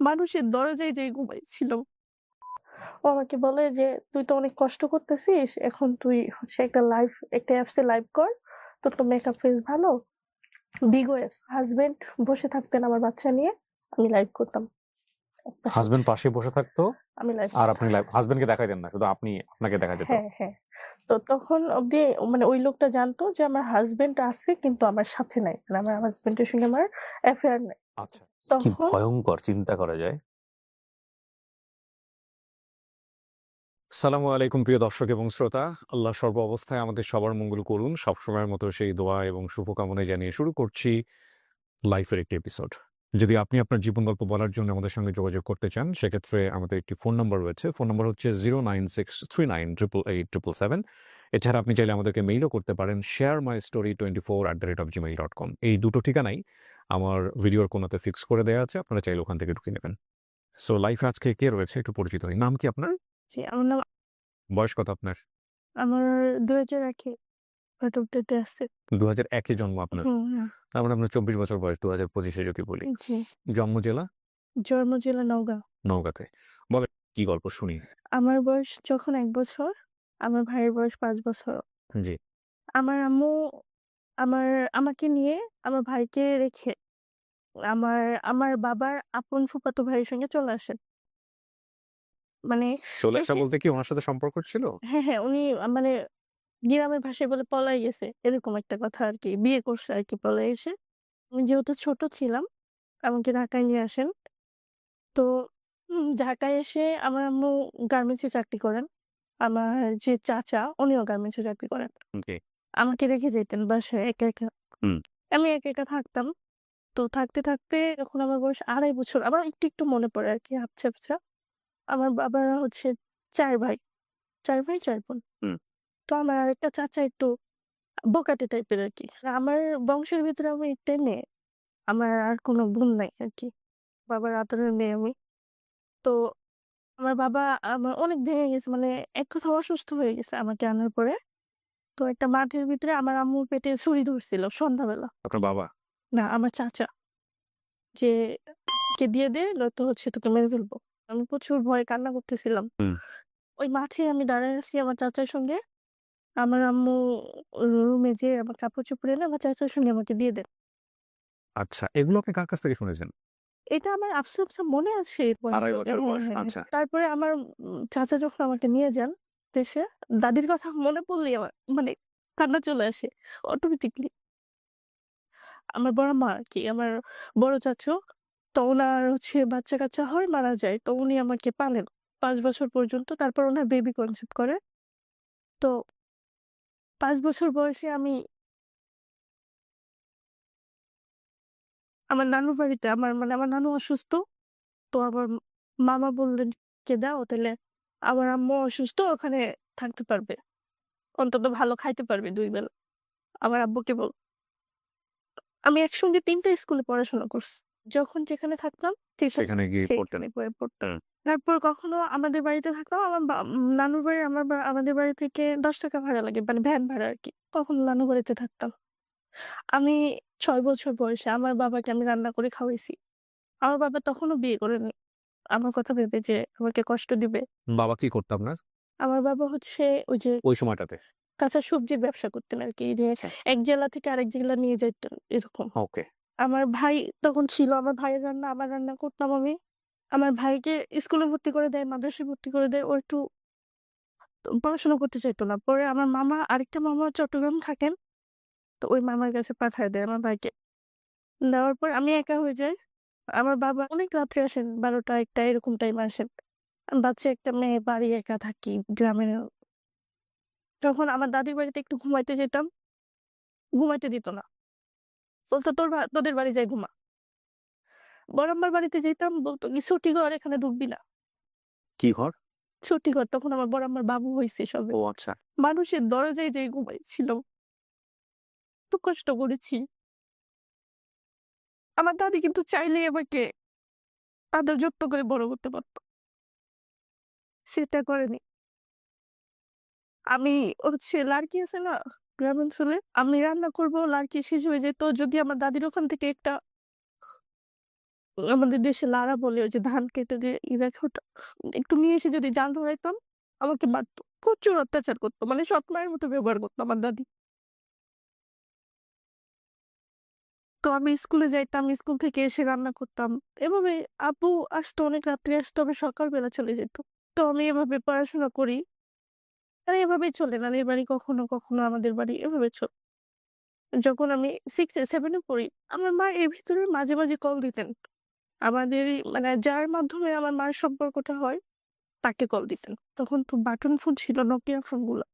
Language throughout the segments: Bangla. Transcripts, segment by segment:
মানুষের দরজায় যেয়ে ঘুমাইছিল। ও আমাকে বলে যে, "তুই তো অনেক কষ্ট করতেছিস। এখন তুই হচ্ছে একটা অ্যাপসে লাইভ কর। তোর তো মেকআপ ফেস ভালো।" বিগো অ্যাপস। হাসব্যান্ড বসে থাকতেন আমার বাচ্চা নিয়ে। আমি লাইভ করতাম। একপাশে হাজবেন্ড পাশে বসে থাকতো আমি লাইভ আর করতাম। আপনি হাজবেন্ডকে দেখাইতেন না, শুধু আপনাকে দেখা যেত। হ্যাঁ, হ্যাঁ। তো তখন অব্দি মানে ওই লোকটা জানতো যে আমার হাসব্যান্ড আছে কিন্তু আমার সাথে নাই। মানে আমার হাসব্যান্ডের সঙ্গে আমার অ্যাফেয়ার নাই। আচ্ছা, কি তখন ভয়ঙ্কর চিন্তা করা যায়। সালামু আলাইকুম প্রিয় দর্শক এবং শ্রোতা। আল্লাহ সর্ব অবস্থায় আমাদের সবার মঙ্গল করুন। সবসময়ের মতো সেই দোয়া এবং শুভকামনা জানিয়ে শুরু করছি লাইফের একটি এপিসোড। যদি আপনি আপনার জীবন গল্প বলার জন্য আমাদের সঙ্গে যোগাযোগ করতে চান, সেক্ষেত্রে আমাদের একটি ফোন নম্বর রয়েছে। ফোন নম্বর হচ্ছে 09639887777। এছাড়া আপনি চাইলে আমাদেরকে মেইলও করতে পারেন sharemystory24@gmail.com। এই দুটো ঠিকানাই আমার ভিডিওর কোনাতে ফিক্স করে দেওয়া আছে, আপনারা চাইলে ওখান থেকে ঢুকে নেবেন। সো লাইফে আজকে কে রয়েছে একটু পরিচিত হই। নাম কি আপনার? জি, আমার নাম বয়স কত আপনার? আমার ২০০১ এ বার্থ অফ ডেটে আছে। 2001 জন্ম আপনার। হুম, হুম। তার মানে আপনার 24 বছর বয়স 2025 যদি বলি। জি। জন্ম জেলা? জন্ম জেলা নওগাঁ। নওগাঁতে। বলেন কি গল্প শুনি। আমার বয়স যখন ১ বছর, আমার ভাইয়ের বয়স ৫ বছর। জি। আমার আম্মু আমার আমাকে নিয়ে আমার ভাইকে রেখে আমার আমার বাবার আপন ফুফাতো ভাইয়ের সঙ্গে চলে আসেন। মানে চলে আসা এসে বলতে কি ওনার সাথে সম্পর্ক ছিল? হ্যাঁ, হ্যাঁ, উনি মানে গ্রামের ভাষায় বলে পলায় গেছে। এরকম একটা কথা আরকি। বিয়ে করছে আরকি পলায় এসে। আমি যেহেতু ছোট ছিলাম, আমাকে ঢাকায় নিয়ে আসেন। তো ঢাকায় এসে আমার আম্মু গার্মেন্টসে চাকরি করেন। আমার যে চাচা উনিও গার্মেন্টসে চাকরি করেন। জি। আমাকে রেখে যেতেন বাসায় একা, একা। হুম। আমি একা, একা থাকতাম। তো থাকতে, থাকতে যখন আমার বয়স ২.৫ বছর আমার একটু, একটু মনে পড়ে আরকি আবছা, আবছা। আমার বাবারা হচ্ছে ৪ ভাই। ৪ ভাই ৪ বোন। হুম। তো আমার আরেকটা চাচা একটু বখাটে টাইপের আরকি। আমার বংশের ভিতরে আমি একটাই মেয়ে। আমার আর কোনো বোন নাই আরকি। বাবার আদরের মেয়ে আমি। তো আমার বাবা আমার অনেক ভেঙে গেছে মানে এক কথায় অসুস্থ হয়ে গেছে আমাকে আনার পরে। তো একটা মাঠের ভিতরে আমার আম্মুর পেটে ছুরি ধরছিল সন্ধ্যাবেলা। আপনার বাবা? না আমার চাচা। যে "কে দিয়ে দে নয়তো হচ্ছে তোকে মেরে ফেলবো।" আমি প্রচুর ভয়ে কান্না করতেছিলাম। হুম। ওই মাঠে আমি দাঁড়ায় আছি আমার চাচার সঙ্গে। আমার আম্মু রুমে যেয়ে আমার কাপড়-চোপড় এনে আমার চাচার সঙ্গে আমাকে দিয়ে দেন। আচ্ছা, এগুলো আপনি কার কাছ থেকে শুনেছেন? এটা আমার আবছা, আবছা মনে আছে। ২.৫ বছর হ্যাঁ, বয়স। হ্যাঁ। আচ্ছা। তারপরে আমার চাচা যখন আমাকে নিয়ে যান দেশে, দাদির কথা মনে পড়লেই আমার মানে কান্না চলে আসে অটোমেটিকলি। আমার বড় মা আরকি, আমার বড় চাচু। তো উনার হচ্ছে বাচ্চা-কাচ্চা হয়, মারা যায়। তো উনি আমাকে পালেন ৫ বছর পর্যন্ত। তারপর উনার বেবি কনসিভ করে। তো ৫ বছর বয়সে আমি আমার নানুর বাড়িতে আমার নানু অসুস্থ। তো আমার মামা বললেন যে, "দাও তাইলে আমার আম্মু অসুস্থ ওখানে থাকতে পারবে। অন্তত ভালো খাইতে পারবে ২ বেলা।" আমার আব্বুকে আমি একসঙ্গে ৩ টা স্কুলে পড়াশোনা করছি। যখন যেখানে থাকতাম সেখানে গিয়ে পড়তেন। সেইখানে বয়ে পড়তাম। হুম। তারপর কখনো আমাদের বাড়িতে থাকতাম আমার নানুর বাড়ি আমাদের বাড়ি থেকে ৳১০ ভাড়া লাগে মানে ভ্যান ভাড়া আরকি। কখনো নানু বাড়িতে থাকতাম। আমি ৬ বছর বয়সে আমার বাবাকে আমি রান্না করে খাওয়াইছি। আমার বাবা তখনও বিয়ে করেনি। আমার কথা ভেবে যে আমাকে কষ্ট দিবে। বাবা কি করতো আপনার আমার বাবা হচ্ছে ওই যে ওই সময়টাতে? কাঁচা সবজির ব্যবসা করতেন আরকি। যে আচ্ছা। এক জেলা থেকে আরেক জেলা নিয়ে যাইতেন এরকম। ওকে। আমার ভাই তখন ছিল। আমার ভাইয়ের রান্না আমার রান্না করতাম আমি। আমার ভাইকে স্কুলে ভর্তি করে দেয়, মাদ্রাসায় ভর্তি করে দেয়। ও একটু পড়াশোনা করতে চাইতো না। পরে আমার আরেকটা মামা চট্টগ্রাম থাকেন। তো ওই মামার কাছে পাঠায় দেয় আমার ভাইকে। দেওয়ার পর আমি একা হয়ে যাই। আমার বাবা অনেক রাত্রে আসেন ১২টা ১টা এরকম টাইমে আসেন। বাচ্চা একটা মেয়ে বাড়ি একা থাকি গ্রামের। যখন আমার দাদির বাড়িতে একটু ঘুমাইতে যেতাম, ঘুমাইতে দিত না। বলত তোদের বাড়ি যাই ঘুমা। বড় আম্মার বাড়িতে যেতাম বলত কি ছুটি ঘর এখানে ঢুকবি না। কি ঘর? ছুটি ঘর তখন আমার বড় আম্মার বাবু হইছে সবে। ও আচ্ছা। মানুষের দরজায় যেয়ে ঘুমাইছিলাম। এত কষ্ট করেছি। আমার দাদি কিন্তু চাইলেই আমাকে আদর যত্ন করে বড় করতে পারত। সেটা করেনি। আমি হচ্ছে লার্কি আছে না গ্রামাঞ্চলে? আমি রান্না করব লার্কি শেষ হয়ে যেত। যদি আমার দাদির ওখান থেকে একটা আমাদের দেশে লারা বলে ওই যে ধান কেটে যে রাখে ওটা একটু নিয়ে এসে যদি জাল ধরাইতাম আমাকে মারতো, প্রচুর অত্যাচার করতো, মানে সৎ মায়ের মতো ব্যবহার করতো আমার দাদি। তো আমি স্কুলে যাইতাম, স্কুল থেকে এসে রান্না করতাম এভাবে। আব্বু আসতো অনেক রাত্রে, আসতো, আমি সকালবেলা চলে যেত। তো আমি এভাবে পড়াশোনা করি, আর এভাবেই চলে নানির বাড়ি কখনো কখনো আমাদের বাড়ি, এভাবে চলে। যখন আমি 6-7 পড়ি আমার মা এর ভিতরে মাঝে মাঝে কল দিতেন আমাদের, মানে যার মাধ্যমে আমার মার সম্পর্কটা হয় তাকে কল দিতেন। তখন তো বাটন ফোন ছিল, নোকিয়া ফোন গুলো।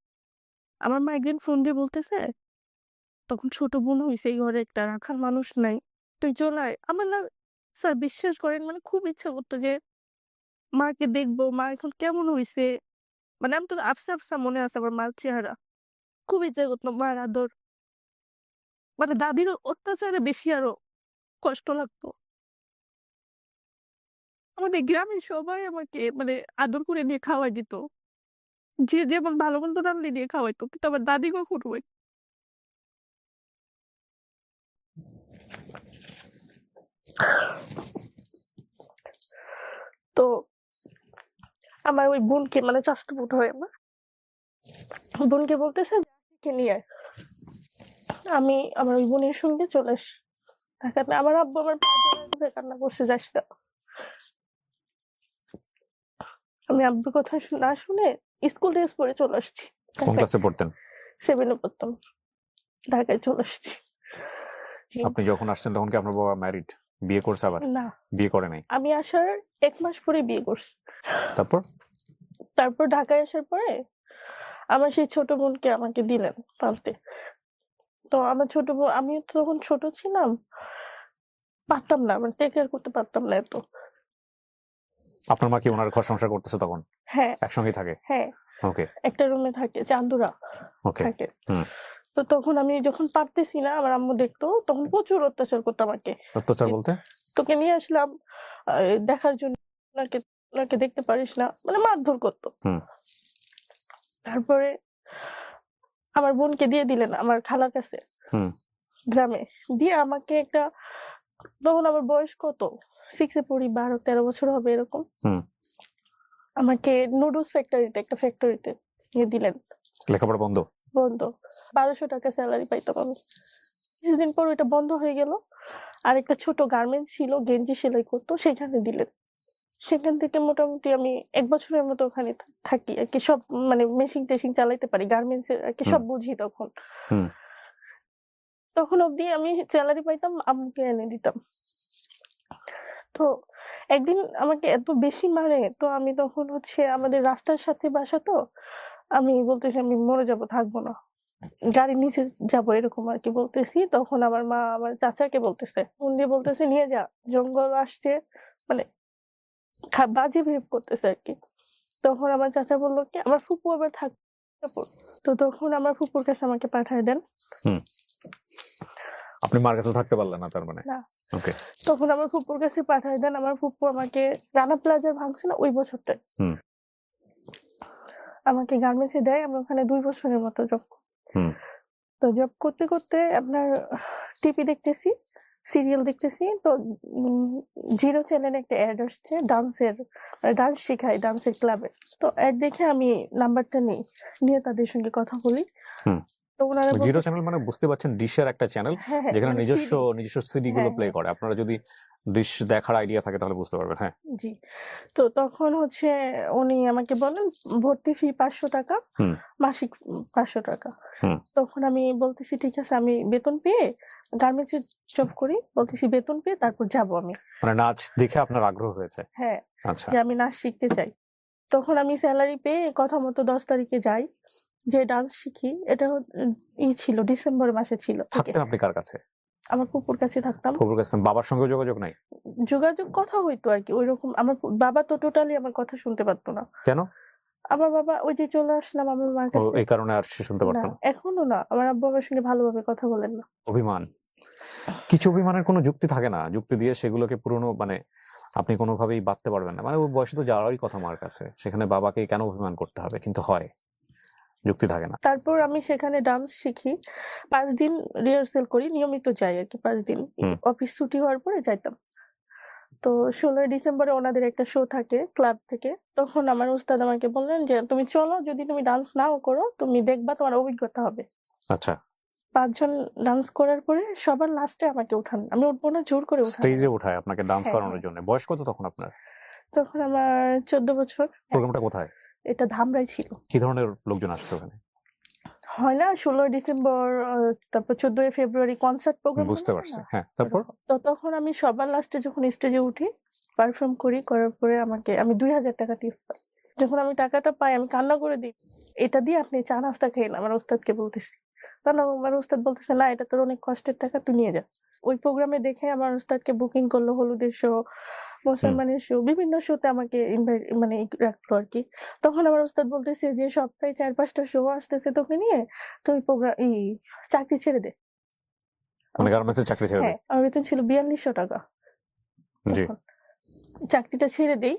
আমার মা একদিন ফোন দিয়ে বলতেছে, তখন ছোট বোন হয়েছে, এই ঘরে একটা রাখার মানুষ নাই, তুই চলে আয়। আমার না স্যার বিশ্বাস করেন, মানে খুব ইচ্ছা করতো যে মাকে দেখবো, মা এখন কেমন হয়েছে। মানে আমি তো আফসা আফসা মনে আছে আমার মার চেহারা, খুব ইচ্ছা করতো মার আদর। মানে দাদির অত্যাচারে বেশি আরো কষ্ট লাগতো। আমাদের গ্রামের সবাই আমাকে মানে আদর করে নিয়ে খাওয়াই দিত, যে যেমন ভালো মন্দ রান্না নিয়ে খাওয়াইতো, কিন্তু আমার দাদি কখনো তো আমার ওই বোনকে, মানে চাচাতো বোন হয় আমার, বোনকে বলতেছে কে নিয়ে আয়। আমি আমার ওই বোনের সঙ্গে চলে আসি ঢাকাতে। আমার আব্বু আমার পা ধরে কান্না করছে, যাস না। আমি আব্বুর কথা না শুনে স্কুল ড্রেস পরে চলে আসছি। কোন ক্লাসে পড়তেন? 7-এ পড়তাম, ঢাকায় চলে আসছি। আপনি যখন আসছেন তখন কি আপনার বাবা ম্যারিড, বিয়ে করছে? আবার না, বিয়ে করে নাই? আমি আসার 1 মাস পরে বিয়ে করছি। তারপর তারপর ঢাকায় আসার পরে আমার সেই ছোট বোনকে আমাকে দিলেন পালতে। তো আমার ছোট বোন, আমি তখন ছোট ছিলাম, পারতাম না, মানে টেক কেয়ার করতে পারতাম না এত। আপনার মা কি ওনার ঘর সংসার করতেছে তখন? হ্যাঁ একসঙ্গেই থাকে? হ্যাঁ, ওকে একটা রুমে থাকে, চান্দুরা ওকে থাকে। হুম। তো তখন আমি যখন পারতেছি না, আমার আম্মু দেখতো, তখন প্রচুর অত্যাচার করতো আমাকে। অত্যাচার বলতে? তোকে নিয়ে আসলাম দেখার জন্য, ওনাকে ওনাকে দেখতে পারিস না, মানে মারধর করতো। হুম। তারপরে আমার বোনকে দিয়ে দিলেন আমার খালার কাছে হুম। গ্রামে, দিয়ে আমাকে একটা, তখন আমার বয়স কত, 6-এ পড়ি, 12-13 বছর হবে এরকম। হুম। আমাকে নুডলস ফ্যাক্টরিতে, একটা ফ্যাক্টরিতে নিয়ে দিলেন। লেখাপড়া বন্ধ? বন্ধ। 1200 টাকা স্যালারি পাইতাম আমি। কিছুদিন পর ওইটা বন্ধ হয়ে গেল। আর একটা ছোট গার্মেন্টস ছিল, গেঞ্জি সেলাই করতো, সেখানে দিলেন। সেখান থেকে মোটামুটি আমি 1 বছরের মতো ওখানে থাকি আর কি। সব মানে মেশিন টেশিন চালাইতে পারি, গার্মেন্টস এর আর কি, সব বুঝি তখন। হুম। তখন অব্দি আমি স্যালারি পাইতাম, আম্মুকে এনে দিতাম। তো একদিন আমাকে এত বেশি মারে, তো আমি তখন হচ্ছে আমাদের রাস্তার সাথে বাসা, তো আমি বলতেছি আমি মরে যাব, থাকবো না, গাড়ির নিচে যাবো, এরকম আর কি বলতেছি। তখন আমার মা আমার চাচাকে বলতেছে, ফোন দিয়ে বলতেছে নিয়ে যা, জঙ্গল আসছে, মানে বাজে বিহেভ করতেছে আর কি। তখন আমার চাচা বললো কি আমার ফুপু আবার থাকবে, তো তখন আমার ফুপুর কাছে আমাকে পাঠায় দেন। হুম। আপনি মার কাছে থাকতে পারলেন না তার মানে? না, ওকে। তখন আমার ফুপুর কাছে পাঠায় দেন। আমার ফুপু আমাকে রানা প্লাজার ভাঙছে না ওই বছরটায়, হুম। আমাকে গার্মেন্টসে দেয়। আমি ওখানে 2 বছরের মতো জব। হুম। তো জব করতে করতে আপনার টিভি দেখতেছি, সিরিয়াল দেখতেছি, তো জিরো চ্যানেলে একটা অ্যাড আসছে ডান্সের, ডান্স শেখায় ডান্সের ক্লাবে। তো অ্যাড দেখে আমি নাম্বারটা নিয়ে তাদের সঙ্গে কথা বলি। হুম। তো ওনারা জিরো চ্যানেল মানে বুঝতে পারছেন ডিশের একটা চ্যানেল হ্যাঁ হ্যাঁ, যেখানে মানে নিজস্ব CD নিজস্ব সিডি গুলো হ্যাঁ প্লে হ্যাঁ করে। আপনারা যদি ডিশ দেখার আইডিয়া থাকে তাহলে বুঝতে পারবেন। হ্যাঁ জি। তো তখন হচ্ছে উনি আমাকে বলেন ভর্তি ফি 500 টাকা, হুম। মাসিক 500 টাকা। হুম। তখন আমি বলতেছি ঠিক আছে, আমি বেতন পেয়ে গার্মেন্টসে জব করি, বলতেছি বেতন পেয়ে তারপর যাব আমি। মানে নাচ দেখে আপনার আগ্রহ হয়েছে? হ্যাঁ, আচ্ছা। যে আমি নাচ শিখতে চাই। তখন আমি স্যালারি পেয়ে কথা মতো 10 তারিখে যাই, যে ডান্স শিখি। এটা ছিল ডিসেম্বর মাসে ছিল। থেকে থাকতেন আপনি কার কাছে? আমার ফুপুর কাছে থাকতাম। ফুপুর কাছে? বাবার সঙ্গে যোগাযোগ নাই? যোগাযোগ কথা হইতো আর কি ওইরকম। আমার বাবা তো টোটালি আমার কথা শুনতে পারতো না। কেন? আমার বাবা ওই যে চলে আসলাম আমার মার ও কাছে, এই কারণে আর সে শুনতে না পারতো না? এখনো না, আমার আব্বু আমার সঙ্গে ভালোভাবে কথা বলেন না। অভিমান। কিছু অভিমানের কোনো যুক্তি থাকে না, যুক্তি দিয়ে সেগুলোকে পুরনো মানে আপনি কোনোভাবেই বাঁধতে পারবেন না। মানে ওই বয়সে তো যাওয়ারই কথা মার কাছে, সেখানে বাবাকে কেন অভিমান করতে হবে? কিন্তু হয়, যুক্তি থাকে না। তারপর আমি সেখানে ডান্স শিখি, 5 দিন রিহার্সেল করি, নিয়মিত যাই আর কি 5 দিন। হুম। অফিস ছুটি হওয়ার পরে যাইতাম। তো 16ই ডিসেম্বরে ওনাদের একটা শো থাকে ক্লাব থেকে। তখন আমার উস্তাদ আমাকে বললেন যে, "তুমি চলো, যদি তুমি ডান্স নাও করো, তুমি দেখবা তোমার অভিজ্ঞতা হবে।" আচ্ছা, ৫ জন ডান্স করার পরে সবার লাস্টে আমাকে উঠান। আমি উঠবো না, জোর করে উঠান। স্টেজে উঠায় আপনাকে ডান্স হ্যাঁ, করানোর হ্যাঁ। জন্য। বয়স কত তখন আপনার? তখন আমার 14 বছর। প্রোগ্রামটা কোথায়? এটা ধামরাই ছিল। কি ধরনের লোকজন আসছে ওখানে? হয় না 16ই ডিসেম্বর তারপর 14ই ফেব্রুয়ারি কনসার্ট প্রোগ্রাম বুঝতে হয় পারছি। না? হ্যাঁ, তারপর? এরকম। তো তখন আমি সবার লাস্টে যখন স্টেজে উঠি, পারফর্ম করি, করার পরে আমি ২,০০০ টাকা টিপস পাই। যখন আমি টাকাটা পাই আমি কান্না করে দিই। "এটা দিয়ে আপনি চা নাস্তা খেয়েন।" আমার ওস্তাদকে বলতেছি। তখন আমার ওস্তাদ বলতেছে, "না, এটা তোর অনেক কষ্টের টাকা, তুই নিয়ে যা।" ওই প্রোগ্রামে দেখে আমার ওস্তাদকে বুকিং করলো হলুদের শো, মুসলমানের শো, বিভিন্ন শোতে আমাকে মানে রাখলো আরকি। তখন আমার ওস্তাদ বলতেছে যে, "সপ্তাহে ৪-৫ টা শো আসতেছে তোকে নিয়ে, তুই চাকরি ছেড়ে দে।" মানে গার্মেন্টসের চাকরি ছেড়ে হ্যাঁ, দেয়? আমার বেতন ছিল ৪২০০ টাকা জি। তখন। চাকরিটা ছেড়ে দেই।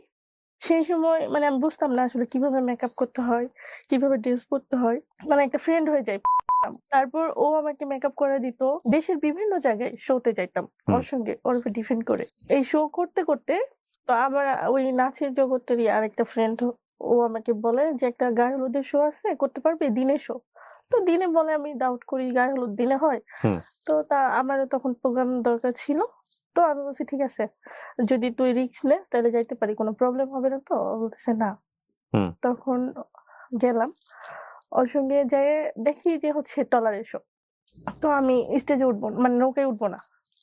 সেই সময় মানে আমি বুঝতাম না আসলে কিভাবে মেকআপ করতে হয়, কিভাবে ড্রেস পড়তে হয়। মানে একটা ফ্রেন্ড হয়ে যাই। তারপর ও আমাকে মেকআপ করে দিত। দেশের বিভিন্ন জায়গায় শোতে যাইতাম ওর সঙ্গে, ওর উপর ডিপেন্ড করে। এই শো করতে, করতে তো আমার ওই নাচের জগতেরই আরেকটা ফ্রেন্ড ও আমাকে বলে যে, "একটা গায়ে হলুদের শো আছে, করতে পারবি? দিনের শো।" তো দিনে বলে আমি ডাউট করি গায়ে হলুদ দিনে হয়। হুম। তো আমারও তখন প্রোগ্রাম দরকার ছিল। তো আমি বলছি, "ঠিক আছে। যদি তুই রিস্ক নেস তাহলে যাইতে পারি। কোনো প্রবলেম হবে না তো?" ও বলতেছে, "না।" হুম। তখন গেলাম। ওর সঙ্গে যেয়ে দেখি যে হচ্ছে ট্রলারের শো। তো আমি স্টেজে উঠবো না, মানে নৌকায় উঠবো না।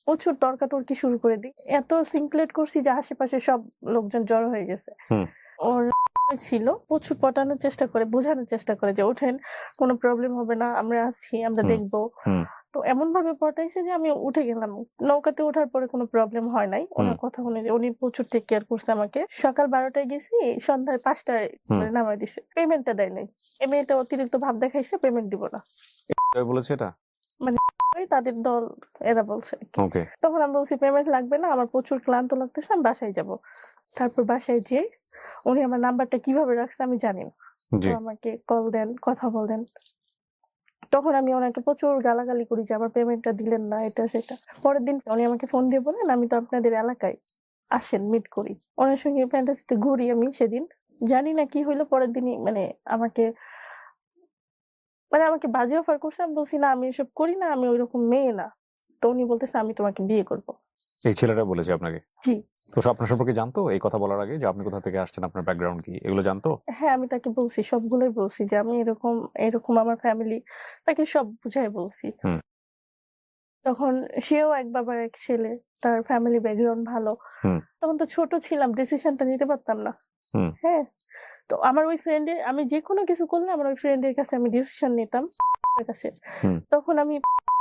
প্রচুর তর্কাতর্কি শুরু করে দিই। এত সিনক্রেট করছি যে আশেপাশে সব লোকজন জড়ো হয়ে গেছে। হুম। ওর ছিল প্রচুর পটানোর চেষ্টা করে, বোঝানোর চেষ্টা করে যে, "ওঠেন, কোনো প্রবলেম হবে না। আমরা আছি, আমরা হুম। দেখবো।" হুম। তো এমনভাবে পটাইছে যে আমি উঠে গেলাম। নৌকাতে ওঠার পরে কোনো প্রবলেম হয় নাই। ওনার কথা অনুযায়ী উনি প্রচুর টেক কেয়ার করছে আমাকে। সকাল ১২ টায় গেছি, সন্ধ্যায় ৫ টায় হুম। মানে নামায় দিছে। পেমেন্টটা দেয় নাই। এই মেয়েটা অতিরিক্ত ভাব দেখাইছে, পেমেন্ট দিব না। কে বলেছে এটা? মানে তাদের দল এরা বলছে আরকি। ওকে। তখন আমি বলছি, "পেমেন্ট লাগবে না। আমার প্রচুর ক্লান্ত লাগতেছে, আমি বাসায় যাবো।" তারপর বাসায় যেয়ে উনি আমার নাম্বারটা কিভাবে রাখছে আমি জানি না। তো জি। আমাকে কল দেন, কথা বলেন। তখন আমি ওনাকে প্রচুর গালাগালি করি যে, "আমার পেমেন্টটা দিলেন না, এটা সেটা।" পরের দিন উনি আমাকে ফোন দিয়ে বললেন, "আমি তো আপনাদের এলাকায়। আসেন, মিট করি।" ওনার সঙ্গে ফ্যান্টাসিতে ঘুরি আমি সেদিন। জানি না কি হইলো, পরের দিনই আমাকে আমাকে বাজে অফার করছে। আমি বলছি, "না, আমি এসব করি না। আমি ঐরকম মেয়ে না।" তো উনি বলতেছে, "আমি তোমাকে বিয়ে করব।" এই ছেলেটা বলেছে আপনাকে? জি। তো আপনার সম্পর্কে জানতো এই কথা বলার আগে যে আপনি কোথা থেকে আসছেন, আপনার ব্যাকগ্রাউন্ড কি? এগুলো জানতো? হ্যাঁ, আমি তাকে বলছি, সবগুলোই বলছি যে আমি এরকম আমার ফ্যামিলি। তাকে সব বুঝায় বলছি। হুম। তখন সেও এক বাবার এক ছেলে। তার ফ্যামিলি ব্যাকগ্রাউন্ড ভালো। হুম। তখন তো ছোট ছিলাম, ডিসিশনটা নিতে পারতাম না। হুম। হ্যাঁ? তো আমার ওই ফ্রেন্ডের আমি যেকোনো কিছু করলে আমার ওই ফ্রেন্ডের কাছে আমি ডিসিশন নিতাম তার কাছে। হুম। তখন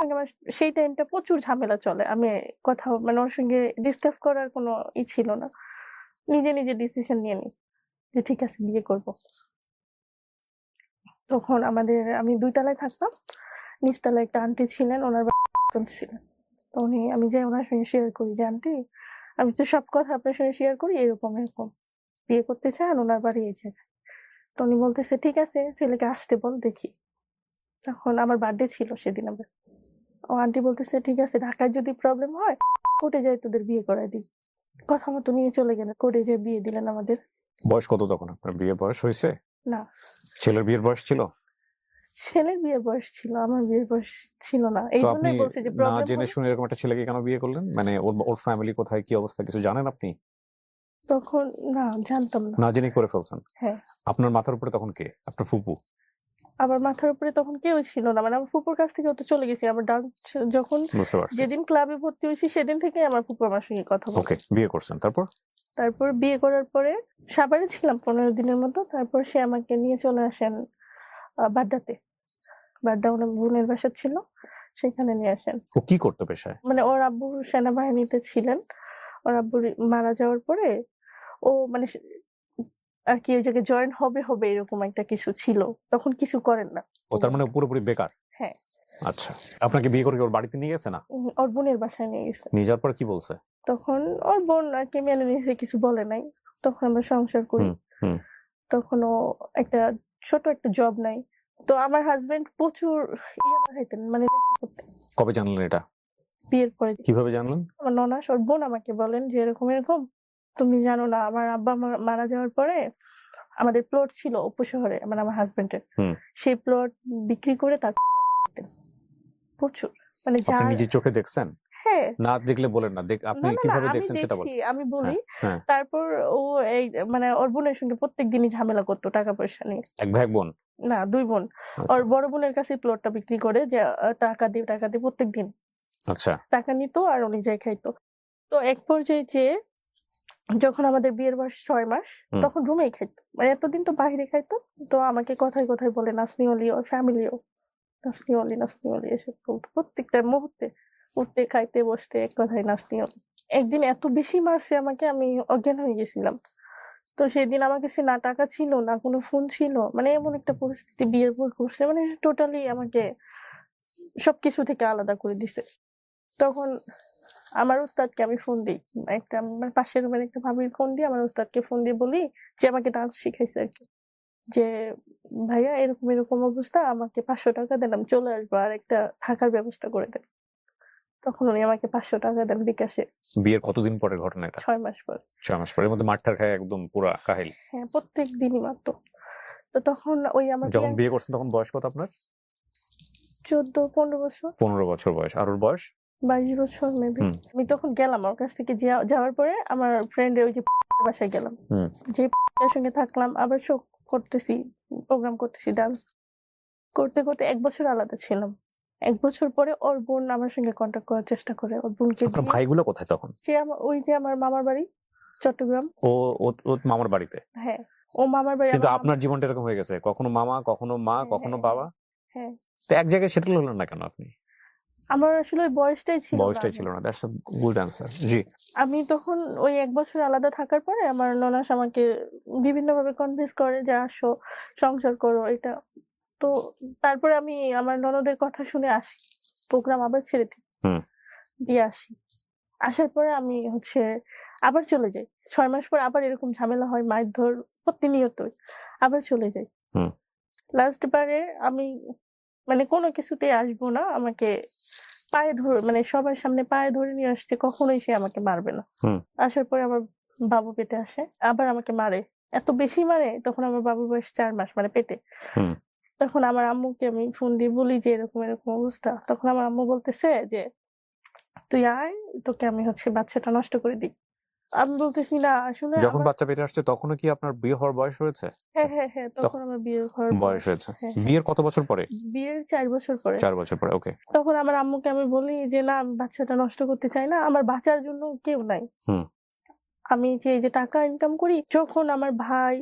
সঙ্গে আমার সেই টাইমটা প্রচুর ঝামেলা চলে। আমি কথা মানে ওর সঙ্গে ডিসকাস করার কোনো ছিল না। নিজে, নিজে ডিসিশন নিয়ে নিই যে ঠিক আছে বিয়ে করব। তখন আমি ২ তলায় থাকতাম। নিচতলায় একটা আন্টি ছিলেন, উনার বেতন ছিলেন। তো আমি যাই উনার সঙ্গে শেয়ার করি যে, "আন্টি, আমি তো সব কথা আপনার সঙ্গে শেয়ার করি, এরকম, এরকম। বিয়ে করতে চান? উনার বাড়ি এই জায়গায়।" তো উনি বলতেছে, "ঠিক আছে, ছেলেকে আসতে বল, দেখি।" তখন আমার বার্থডে ছিল সেদিন আবার। ও আন্টি বলতেছে, "ঠিক আছে, ঢাকায় যদি প্রবলেম হয়, কোর্টে যাই তোদের বিয়ে করায় দিই।" কথা মতো নিয়ে চলে গেলেন। কোর্টে যেয়ে বিয়ে দিলেন আমাদের। বয়স কত তখন আপনার? বিয়ের বয়স হইছে? না, ছেলের বিয়ের বয়স ছিল? ছেলের বিয়ের বয়স ছিল, আমার বিয়ের বয়স ছিল না। তো আপনি এইজন্যই বলছি যে না প্রবলেম জেনে হলে শুনে এরকম একটা ছেলেকে কেন বিয়ে করলেন? মানে ওর ফ্যামিলি কোথায়, কি অবস্থা কিছু জানেন আপনি? তখন না, জানতাম না। না জেনেই করে ফেলছেন। হ্যাঁ। আপনার মাথার উপরে তখন কে? আপনার ফুপু? আমার মাথার উপরে তখন কেউই ছিল না। মানে আমার ফুপুর কাছ থেকে তো চলে গেছি। আমার ডান্স যখন বুঝতে পারছি। যেদিন ক্লাবে ভর্তি হইছি সেদিন থেকেই আমার ফুপু আমার সঙ্গে কথা বলে। ওকে, বিয়ে করছেন। তারপর? তারপর বিয়ে করার পরে সাভারে ছিলাম ১৫ দিনের মতো। তারপর সে আমাকে নিয়ে চলে আসেন বাড্ডাতে। বাড্ডা ওনার বোনের বাসা ছিল। সেখানে নিয়ে আসেন। ও কি করতো পেশায়? মানে ওর আব্বু সেনাবাহিনীতে ছিলেন। ওর আব্বু মারা যাওয়ার পরে ও মানে আরকি ওই জায়গায় জয়েন হবে এরকম একটা কিছু ছিল। তখন কিছু করেন না। ও তার মানে পুরোপুরি বেকার? হ্যাঁ। আচ্ছা। আপনাকে বিয়ে করে কি ওর বাড়িতে নিয়ে গেছে না? ওর বোনের বাসায় নিয়ে গেছে। নিয়ে যাওয়ার পরে কি বলছে? তখন ওর বোন আরকি মেনে নিয়েছে, কিছু বলে নাই। তখন আমরা সংসার করি। হুম। হুম। তখন ও ছোট একটা জব নাই। তো আমার হাসব্যান্ড প্রচুর পাঠাইতেন, মানে নেশা করতেন। কবে জানলেন এটা? বিয়ের পরে। কিভাবে জানলেন? আমার ননাস ওর বোন আমাকে বলেন যে এরকম এরকম তুমি জানো না আমার আব্বা মারা যাওয়ার পরে আমাদের প্লট ছিল অপু শহরে, মানে আমার হাজবেন্ডের, সেই প্লট বিক্রি করে তার প্রচুর, মানে আপনি যার নিজের চোখে দেখছেন? হ্যাঁ না দেখলে বলেন না, আপনি না না না কিভাবে আমি দেখছেন সেটা দেখছি, বলেন। আমি বলি। হ্যাঁ, তারপর ও এই মানে ওর বোনের সঙ্গে প্রত্যেক দিনই ঝামেলা করতো টাকা পয়সা নিয়ে। এক ভাই এক বোন? না 2 বোন। আচ্ছা ওর বড় বোনের কাছে প্লটটা বিক্রি করে যে টাকা দিয়ে প্রত্যেক দিন আচ্ছা। টাকা নিত আর উনি যাই খাইতো। তো এক পর্যায়ে যে যখন আমাদের বিয়ের বয়স 6 মাস তখন রুমেই খাইতো, মানে এতদিন তো বাইরে খাইতো। তো আমাকে কথায় কথায় বলে নাসনি অলি, ওর ফ্যামিলিও নাসনি অলি এসব বলতো প্রত্যেকটা মুহূর্তে, উঠতে খাইতে বসতে এক কথায় নাসনি অলি। একদিন এত বেশি মারছে আমাকে, আমি অজ্ঞান হয়ে গেছিলাম। তো সেদিন আমার কাছে না টাকা ছিল না কোনো ফোন ছিল, মানে এমন একটা পরিস্থিতি বিয়ের পর করছে, মানে টোটালি আমাকে সবকিছু থেকে আলাদা করে দিছে। তখন আমার উস্তাদকে আমি ফোন দিই, একটা আমার পাশের রুমের একটা ভাবির ফোন দিয়ে আমার উস্তাদকে ফোন দিয়ে বলি যে আমাকে ডান্স শিখাইছে আর কি, যে ভাইয়া এরকম এরকম অবস্থা, আমাকে 500 টাকা দেন, আমি চলে আসবো আর একটা থাকার ব্যবস্থা করে দেন। তখন উনি আমাকে 500 টাকা দেন বিকাশে। বিয়ের কতদিন পরের ঘটনা এটা? 6 মাস পর। 6 মাস পরে। এর মধ্যে মারটার খায় একদম পুরা কাহিল। হ্যাঁ প্রত্যেক দিনই মারতো। তো তখন ওই আমাকে যখন বিয়ে করছেন তখন বয়স কত আপনার? 14-15 বছর। 15 বছর বয়স। আর ওর বয়স? 22 বছর মেবি। আমি তখন গেলাম ওর কাছ থেকে যাওয়ার পরে আমার ফ্রেন্ডের ওই যে বাসায় গেলাম, যে সঙ্গে থাকলাম, আবার শো করতেছি, প্রোগ্রাম করতেছি, ডান্স করতে করতে 1 বছর আলাদা ছিলাম। 1 বছর পরে ওর বোন আমার সঙ্গে কন্টাক্ট করার চেষ্টা করে। ওর বোনকে আপনার ভাইগুলো কোথায় তখন? সে ওই যে আমার মামার বাড়ি চট্টগ্রাম। ও মামার বাড়িতে? হ্যাঁ ও মামার বাড়ি। কিন্তু আপনার জীবনটা এরকম হয়ে গেছে, কখনো মামা, কখনো মা, কখনো বাবা। হ্যাঁ তো এক জায়গায় সেটেল হলেন না কেন আপনি? আমার আসলে ওই বয়সটাই ছিল না। That's a good answer. জি। আমি তখন ওই 1 বছর আলাদা থাকার পরে আমার ননাস আমাকে বিভিন্নভাবে কনভিন্স করে যে আসো সংসার করো এটা। তো তারপরে আমি আমার ননদের কথা শুনে আসি, প্রোগ্রাম আবার ছেড়ে দিই, দিয়ে আসি। আসার পরে আমি আবার চলে যাই। 6 মাস পর আবার এরকম ঝামেলা হয়, মারধর প্রতিনিয়তই, আবার চলে যাই। লাস্ট বারে আমি মানে কোনো কিছুতেই আসবো না, আমাকে পায়ে ধরে, মানে সবার সামনে পায়ে ধরে নিয়ে আসছে, কখনোই সে আমাকে মারবে না। আসার পরে আমার বাবু পেটে আসে, আবার আমাকে মারে, এত বেশি মারে। তখন আমার বাবুর বয়স 4 মাস, মানে পেটে। তখন আমার আম্মুকে আমি ফোন দিয়ে বলি যে এরকম এরকম অবস্থা। তখন আমার আম্মু বলতেছে যে তুই আয়, তোকে আমি বাচ্চাটা নষ্ট করে দিই। আমি বলতেছি না আসলে। যখন বাচ্চা পেটে আসছে তখনও কি আপনার বিয়ে হওয়ার বয়স হয়েছে? হ্যাঁ তখন আমার বিয়ের বয়স হয়েছে। বিয়ের কত বছর পরে? বিয়ের 4 বছর পরে। 4 বছর পরে। ওকে। তখন আমার আম্মুকে আমি বলি যে না, আমি বাচ্চাটা নষ্ট করতে চাই না, আমার বাঁচার জন্য কেউ নাই। আমি এই যে টাকা ইনকাম করি, যখন আমার ভাই,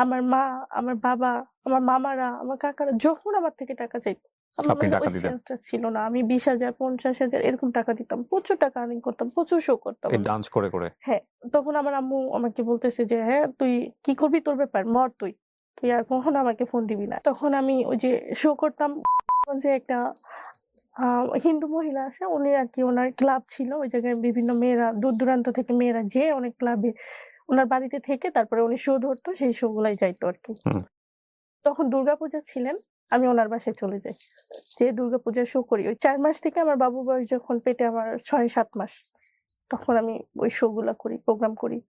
আমার মা, আমার বাবা, আমার মামারা, আমার কাকারা যখন আমার থেকে টাকা চাইতো, আপনি টাকা ওই দিতেন? সেন্সটা ছিল না। আমি 20,000 50,000 এরকম টাকা দিতাম, প্রচুর টাকা আর্নিং করতাম, প্রচুর শো করতাম এই ডান্স করে করে। হ্যাঁ। তখন আমার আম্মু আমাকে বলতেছে যে হ্যাঁ তুই কি করবি, তোর ব্যাপার, মর তুই আর কখনো আমাকে ফোন দিবি না। তখন আমি ওই যে শো করতাম, যে একটা হিন্দু মহিলা আছে, উনি আর কি, ওনার ক্লাব ছিল ওই জায়গায়, বিভিন্ন মেয়েরা দূর দূরান্ত থেকে মেয়েরা যে অনেক ক্লাবে ওনার বাড়িতে থেকে তারপরে উনি শো ধরতো, সেই শো গুলাই যাইতো আর কি। তখন দুর্গাপূজা ছিলেন, আমি ওনার বাসায় চলে যাই, যে দুর্গাপূজার শো করি। ওই 4 মাস থেকে আমার বাবু বয়স যখন পেটে আমার 6-7 মাস, তখন আমি ওই শো গুলা করি, প্রোগ্রাম করি।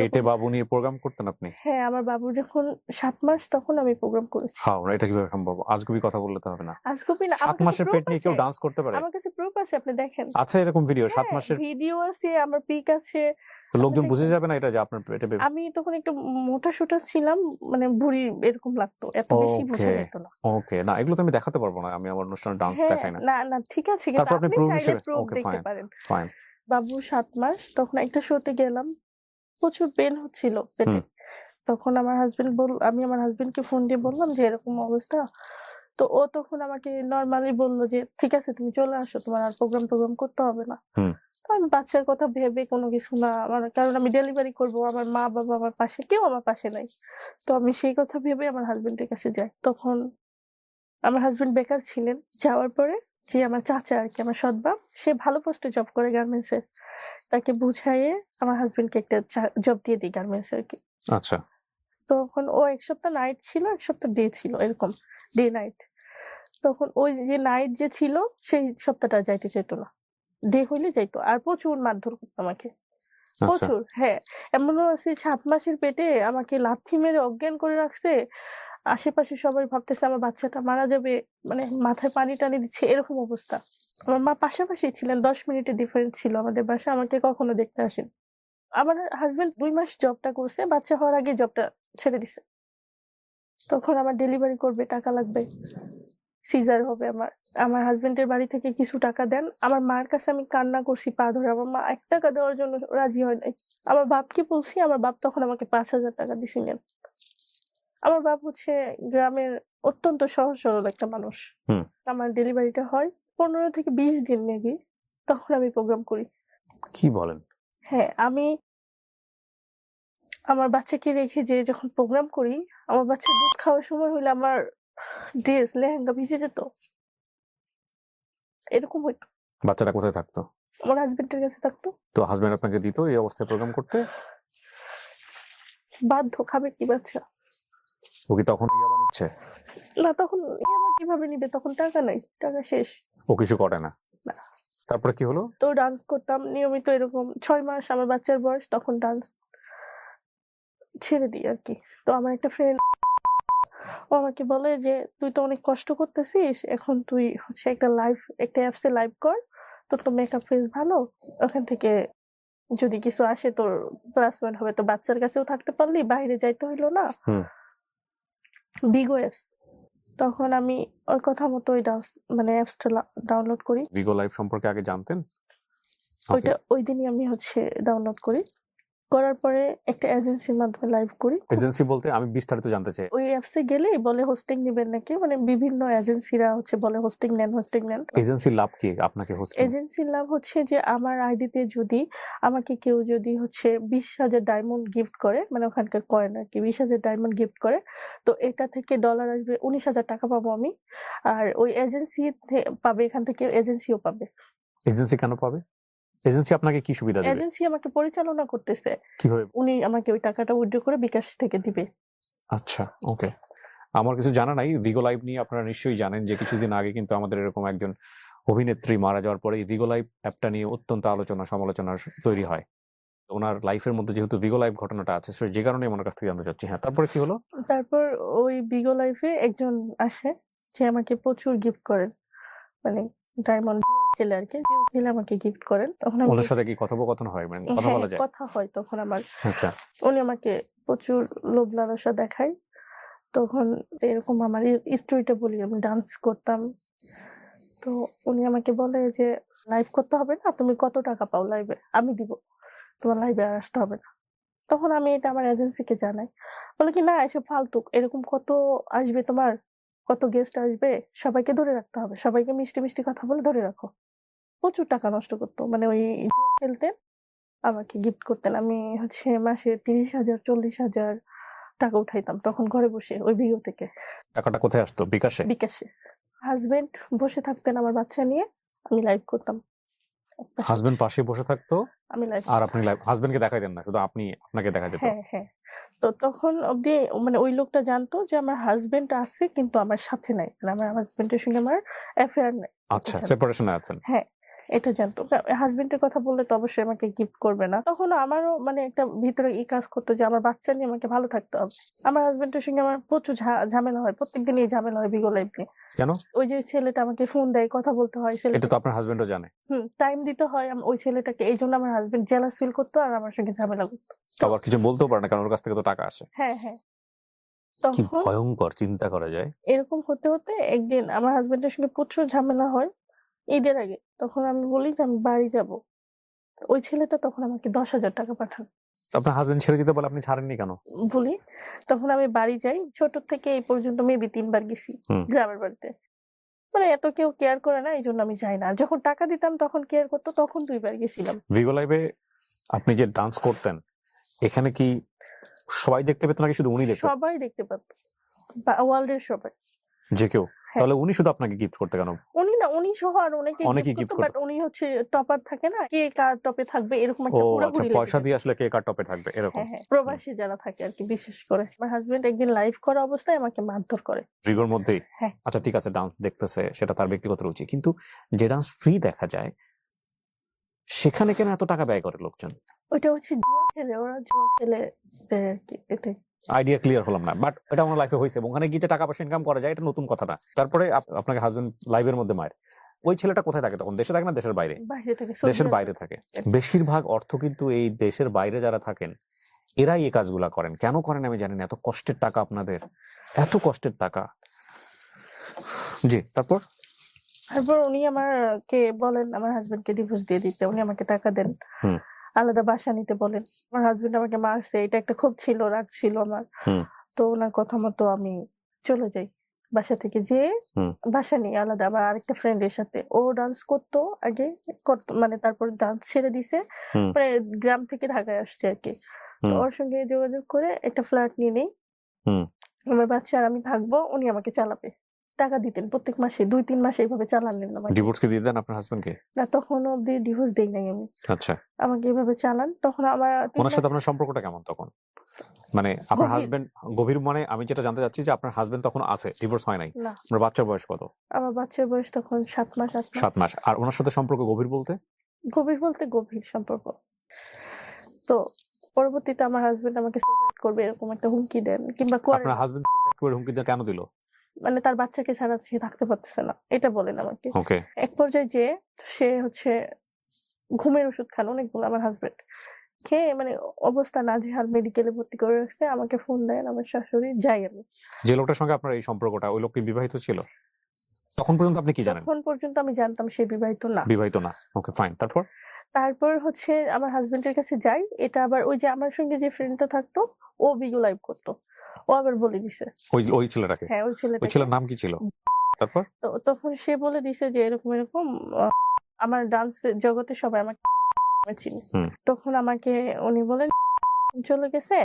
পেটে বাবু নিয়ে প্রোগ্রাম করতেন আপনি? হ্যাঁ আমার বাবু যখন 7 মাস তখন আমি প্রোগ্রাম করেছি। এটা কিভাবে সম্ভব? আজগুবি কথা বললে তো হবে না। আজগুবি না, 7 মাসের পেট নিয়ে কেউ ডান্স করতে পারে? আমার কাছে প্রুফ আছে, আপনি দেখেন। আচ্ছা এরকম ভিডিও 7 মাসের ভিডিও আছে, আমার পিক আছে। তো লোকজন বুঝে যাবে না এটা যে আপনার পেটে বেবি? আমি তখন একটু মোটা সোটা ছিলাম, মানে ভুঁড়ি এরকম লাগতো, এত বেশি বোঝা যেত না। ওকে, না এগুলো তো আমি দেখাতে পারবো না, আমি আমার অনুষ্ঠানে ডান্স দেখাই না। না ঠিক আছে, তারপর আপনি প্রুফ হিসেবে প্রুফ দেখতে পারেন। ফাইন। বাবু 7 মাস, তখন একটা শোতে গেলাম, প্রচুর পেন হচ্ছিল পেটে। তখন আমি আমার হাজবেন্ডকে ফোন দিয়ে বললাম যে এরকম অবস্থা। তো ও তখন আমাকে নরমালি বললো যে ঠিক আছে তুমি চলে আসো, তোমার আর প্রোগ্রাম করতে হবে না। আমি বাচ্চার কথা ভেবে কোনো কিছু না, কারণ আমি ডেলিভারি করবো, আমার মা বাবা আমার পাশে, কেউ আমার পাশে নাই। তো আমি সেই কথা ভেবে আমার হাজবেন্ডের কাছে যাই। তখন আমার হাজবেন্ড বেকার ছিলেন, যাওয়ার পরে যে আমার চাচা আর কি, আমার সৎ বাপ, সে ভালো পোস্টে জব করে গার্মেন্টসে, তাকে বুঝাইয়ে আমার হাজবেন্ডকে একটা জব দিয়ে দিই গার্মেন্টসে আর কি। আচ্ছা। তখন ও 1 সপ্তাহ নাইট ছিল, 1 সপ্তাহ ডে ছিল, এরকম ডে নাইট। তখন ওই যে নাইট যে ছিল সেই সপ্তাহটা যাইতে চাইতো না, ডে হইলে যাইতো আর প্রচুর মারধর করতো আমাকে, আচ্ছা প্রচুর। হ্যাঁ, এমনও আছে 7 মাসের পেটে আমাকে লাথি মেরে অজ্ঞান করে রাখছে। আশেপাশে সবাই ভাবতেছে আমার বাচ্চাটা মারা যাবে, মানে মাথায় পানি টানি দিচ্ছে, এরকম অবস্থা। আমার মা পাশাপাশি ছিলেন, 10 মিনিটের ডিফারেন্স ছিল আমাদের বাসায়, আমাকে কখনো দেখতে আসেন। আমার হাজবেন্ড 2 মাস জবটা করছে, বাচ্চা হওয়ার আগে জবটা ছেড়ে দিছে। তখন আমার ডেলিভারি করবে, টাকা লাগবে, সিজার হবে আমার। আমার হাজবেন্ডের বাড়ি থেকে কিছু টাকা দেন। আমার মার কাছে আমি কান্না করছি পা ধরে, আমার মা 1 টাকা দেওয়ার জন্য রাজি হয় নাই। আমার বাপকে বলছি, আমার বাপ তখন আমাকে 5,000 টাকা দিছিলেন। আমার বাপ হচ্ছে গ্রামের অত্যন্ত সহজ সরল একটা মানুষ। হুম আমার ডেলিভারিটা হয় 15 থেকে 20 দিন মেবি, তখন আমি প্রোগ্রাম করি। কি বলেন? হ্যাঁ, আমি আমার বাচ্চাকে রেখে যে যখন প্রোগ্রাম করি, আমার বাচ্চা দুধ খাওয়ার সময় হইলে আমার ড্রেস লেহেঙ্গা ভিজে যেত, এরকম হইতো। বাচ্চাটা কোথায় থাকতো? আমার হাজবেন্ডের কাছে থাকতো। তো হাজবেন্ড আপনাকে দিত এই অবস্থায় প্রোগ্রাম করতে? বাধ্য, খাবে কি বাচ্চা? ও কি তখন ইয়াবা নিচ্ছে? না, তখন আবার কিভাবে নিবে, তখন টাকা নাই, টাকা শেষ। ও কিছু করে না? না। তারপরে কি হলো? তো ডান্স করতাম নিয়মিত, এরকম 6 মাস আমার বাচ্চার বয়স, তখন ডান্স ছেড়ে দিই আর কি। তো আমার একটা ফ্রেন্ড, ও আমাকে বলে যে তুই তো অনেক কষ্ট করতেছিস, এখন তুই হচ্ছে একটা অ্যাপসে লাইভ কর, তোর তো মেকআপ ফেস ভালো, ওখান থেকে যদি কিছু আসে তোর প্লাস পয়েন্ট হবে, তো বাচ্চার কাছেও থাকতে পারলি, বাইরে যাইতে হইলো না। হুম বিগো অ্যাপস। তখন আমি ওর কথা মতো ওই মানে অ্যাপসটা ডাউনলোড করি। ভিগো লাইভ সম্পর্কে আগে জানতেন? ওকে ওইটা ওই দিনই আমি হচ্ছে ডাউনলোড করি, করার পরে একটা এজেন্সির মাধ্যমে লাইভ করি। এজেন্সি বলতে আমি বিস্তারিত জানতে চাই। ওই অ্যাপসে গেলেই বলে হোস্টিং নিবেন নাকি, মানে বিভিন্ন এজেন্সিরা হচ্ছে বলে হোস্টিং নেন। এজেন্সির লাভ কি আপনাকে হোস্টিং? এজেন্সির লাভ হচ্ছে যে আমার আইডিতে যদি আমাকে কেউ যদি হচ্ছে 20,000 ডায়মন্ড গিফট করে, মানে ওখানকার কয়েন আর কি, 20,000 ডায়মন্ড গিফট করে, তো এটা থেকে ডলার আসবে 19,000 টাকা পাবো আমি। আর ওই এজেন্সি পাবে, এখান থেকে এজেন্সিও পাবে। এজেন্সি কেন পাবে? এজেন্সি আপনাকে কি সুবিধা দেবে? এজেন্সি আমাকে পরিচালনা করতেছে, কিভাবে? উনি আমাকে ওই টাকাটা উইথড্র করে বিকাশ থেকে দিবে। আচ্ছা ওকে। আমার কিছু জানা নাই ভিগো লাইভ নিয়ে। আপনারা নিশ্চয়ই জানেন যে কিছুদিন আগে কিন্তু আমাদের এরকম একজন অভিনেত্রী মারা যাওয়ার পরে এই ভিগো লাইভ অ্যাপটা নিয়ে অত্যন্ত আলোচনা সমালোচনা তৈরি হয়। ওনার লাইফের মধ্যে যেহেতু ভিগো লাইভ ঘটনাটা আছে, যে কারণে ওনার কাছ থেকে জানতে চাচ্ছি। হ্যাঁ, তারপরে কি হলো? তারপর ওই বিগো লাইফে একজন আসে, যে আমাকে প্রচুর গিফট করেন, মানে ডায়মন্ড ছেলে আর কি, যে ছেলে আমাকে গিফট করেন। তখন আমি ওনার সাথে কি কথোপকথন হয়, মানে কথা হ্যাঁ, বলা যায়? কথা হয় তখন আমার। আচ্ছা উনি আমাকে প্রচুর লোভ লালসা দেখায়। তখন এরকম আমার স্টোরিটা বলি, আমি ডান্স করতাম। তো উনি আমাকে বলে যে লাইভ করতে হবে না, তুমি কত টাকা পাও লাইভে, আমি দিব, তোমার লাইভে আর আসতে হবে না। তখন আমি এটা আমার এজেন্সিকে জানাই, বলে কি না এসব ফালতু, এরকম কত আসবে তোমার, কত গেস্ট আসবে, সবাইকে ধরে রাখতে হবে, সবাইকে মিষ্টি মিষ্টি কথা বলে ধরে রাখো। প্রচুর টাকা নষ্ট করতো, মানে ওই জুয়া খেলতেন, আমাকে গিফট করতেন। আমি হচ্ছে মাসে 30,000 40,000 টাকা উঠাইতাম তখন ঘরে বসে ওই ভিডিও থেকে। টাকাটা কোথায় আসতো? বিকাশে? বিকাশে। হাজবেন্ড বসে থাকতেন আমার বাচ্চা নিয়ে, আমি লাইভ করতাম। হাজবেন্ড পাশে বসে থাকতো আমি লাইভ আর আপনি লাইভ, হাজবেন্ডকে দেখাইতেন না, শুধু আপনি আপনাকে দেখা যেত? হ্যাঁ হ্যাঁ। তো তখন অব্দি মানে ওই লোকটা জানতো যে আমার হাজবেন্ড আছে কিন্তু আমার সাথে নাই, মানে আমার হাজবেন্ডের সঙ্গে আমার অ্যাফেয়ার নাই। আচ্ছা, সেপারেশনে আছেন। হ্যাঁ, এটা জানতো। হাজবেন্ডের কথা বললে তো অবশ্যই আমাকে গিফট করবে না। তখন আমারও মানে একটা ভিতরে কাজ করতো যে আমার বাচ্চা নিয়ে আমাকে ভালো থাকতে হবে। আমার হাজবেন্ডের সঙ্গে আমার প্রচুর ঝামেলা হয়, প্রত্যেকদিন এই ঝামেলা হয় বিগো লাইফ নিয়ে। কেন? ওই যে ছেলেটা আমাকে ফোন দেয়, কথা বলতে হয়, এটা তো আপনার হাজবেন্ডও জানে। টাইম দিতে হয় ওই ছেলেটাকে, এই জন্য আমার হাজবেন্ড জেলাস ফিল করতো আর আমার সঙ্গে ঝামেলা করতো। আবার কিছু বলতেও পারে না, কারণ ওর কাছ থেকে তো টাকা আসে। হ্যাঁ হ্যাঁ। কি তখন ভয়ঙ্কর, চিন্তা করা যায়। এরকম হতে হতে একদিন আমার হাজবেন্ডের সঙ্গে প্রচুর ঝামেলা হয় ঈদের আগে। তখন আমি বলি যে আমি বাড়ি যাব, ওই ছেলেটা তখন আমাকে 10,000 টাকা পাঠান। আপনার হাজবেন্ড ছেড়ে দিতে বলে আপনি ছাড়েননি কেন? বলি, তখন আমি বাড়ি যাই, ছোট থেকে এই পর্যন্ত মেবি 3 বার গেছি গ্রামের বাড়িতে, মানে এত কেউ কেয়ার করে না, এই জন্য আমি যাই না। আর যখন টাকা দিতাম তখন কেয়ার করতো, তখন 2 বার গেছিলাম। ভিগো লাইভে আপনি যে ডান্স করতেন, এখানে কি সবাই দেখতে পেত নাকি শুধু উনি দেখতেন? সবাই দেখতে পাত, ওয়ার্ল্ডের সবাই, যে কেউ? হ্যাঁ। তাহলে উনি শুধু আপনাকে গিফট করতে কেন? উনি না, উনি সহ আর অনেকেই গিফট gift করতো, বাট উনি হচ্ছে টপার থাকে না, কে কার টপে থাকবে এরকম ও একটা আচ্ছা, পুরোপুরি পয়সা দিয়ে আসলে কে কার টপে থাকবে এরকম। হ্যাঁ হ্যাঁ, প্রবাসী যারা থাকে আর কি, বিশেষ করে। আমার হাজবেন্ড একদিন লাইভ করা অবস্থায় আমাকে মারধর করে। ভিগোর মধ্যেই? হ্যাঁ। আচ্ছা ঠিক আছে, ডান্স দেখতেছে সেটা তার ব্যক্তিগত রুচি, কিন্তু যে ডান্স ফ্রি দেখা যায় সেখানে কেন এত টাকা ব্যয় করে লোকজন? ওইটা হচ্ছে জুয়া খেলে, ওরা জুয়া খেলে দেয় আর কি, এটাই। আইডিয়া ক্লিয়ার হলাম না, বাট এটা আমার লাইফে হয়েছে এবং ওখানে গিয়ে যে টাকা পয়সা ইনকাম করা যায় এটা নতুন কথা না। তারপরে আপনাকে হাজবেন্ড লাইভের মধ্যে মায়ের, ওই ছেলেটা কোথায় থাকে তখন? দেশে থাকে না দেশের বাইরে? বাইরে থেকে, সৌদি দেশের আরবে। বাইরে থাকে। বেশিরভাগ অর্থ কিন্তু এই দেশের বাইরে যারা থাকেন এরাই এই কাজগুলা করেন। কেন করেন আমি জানি না, এত কষ্টের টাকা আপনাদের, এত কষ্টের টাকা। জি, তারপর? তারপর উনি আমাকে বলেন আমার হাজবেন্ডকে ডিভোর্স দিয়ে দিতে, উনি আমাকে টাকা দেন, হুম। আলাদা বাসা নিতে বলেন। আমার হাজবেন্ড আমাকে মারছে, এটা একটা ক্ষোভ ছিল, রাগ ছিল আমার। হুম। তো ওনার কথা মতো আমি চলে যাই বাসা থেকে, যে হুম। বাসা নিয়ে আলাদা আমার আরেকটা ফ্রেন্ডের সাথে। ও ডান্স করতো আগে, মানে তারপর ডান্স ছেড়ে দিছে, হুম। মানে গ্রাম থেকে ঢাকায় আসছে আর কি। তো হুম। ওর সঙ্গে যোগাযোগ করে একটা ফ্ল্যাট নিয়ে নেই, হুম। আমার বাচ্চা আর আমি থাকবো, উনি আমাকে চালাবে। টাকা দিতেন প্রত্যেক মাসে, 2-3 মাসে এইভাবে চালালেন আমাকে। ডিভোর্স কি দিয়ে দেন আপনার হাজবেন্ডকে? না, তখন অব্দি ডিভোর্স দেই নাই আমি, আচ্ছা, আমাকে এভাবে চালান। তখন আমার 3 ওনার মাস সাথে আপনার সম্পর্কটা কেমন তখন? মানে আপনার গভীর। হাজবেন্ড গভীর, মানে আমি যেটা জানতে চাচ্ছি যে আপনার হাজবেন্ড তখন আছে, ডিভোর্স হয় নাই, না, আপনার বাচ্চার বয়স কত? আমার বাচ্চার বয়স তখন 7 মাস 8 মাস। 7 মাস। আর ওনার সাথে সম্পর্ক গভীর বলতে? গভীর বলতে গভীর সম্পর্ক। তো পরবর্তীতে আমার হাজবেন্ড আমাকে সুসাইড করবে এরকম একটা হুমকি দেন, কিংবা করে আপনার না। হাজবেন্ড সুসাইড করে হুমকি দিয়ে কেন দিল? মানে তার বাচ্চাকে ছাড়া সে থাকতে পারতেছে না, এটা বলেন আমাকে। ওকে। এক পর্যায়ে যে সে হচ্ছে ঘুমের ওষুধ খান অনেকগুলো আমার হাজবেন্ড, খেয়ে মানে অবস্থা নাজেহাল, মেডিকেলে ভর্তি করে রাখছে। আমাকে ফোন দেন আমার শাশুড়ি, যাই আমি। যে লোকটার সঙ্গে আপনার এই সম্পর্কটা, ওই লোক কি বিবাহিত ছিল তখন পর্যন্ত? আপনি কি জানেন? তখন পর্যন্ত আমি জানতাম সে বিবাহিত না। বিবাহিত না। ওকে, ফাইন। তারপর? তারপর হচ্ছে আমার হাজবেন্ডের কাছে যাই, এটা আবার ওই যে আমার সঙ্গে যে ফ্রেন্ডটা থাকতো, ও ভিডিও লাইভ করতো, ও আবার বলে দিছে। ওই ছেলেটাকে? হ্যাঁ, ওই ওই ছেলেটাকে। ছেলের নাম কি ছিল? তারপর? তো তখন সে বলে দিছে যে এরকম এরকম, আমার ডান্স জগতে সবাই আমাকে চিনি। হুম। তখন আমাকে উনি বলেন চলে গেছে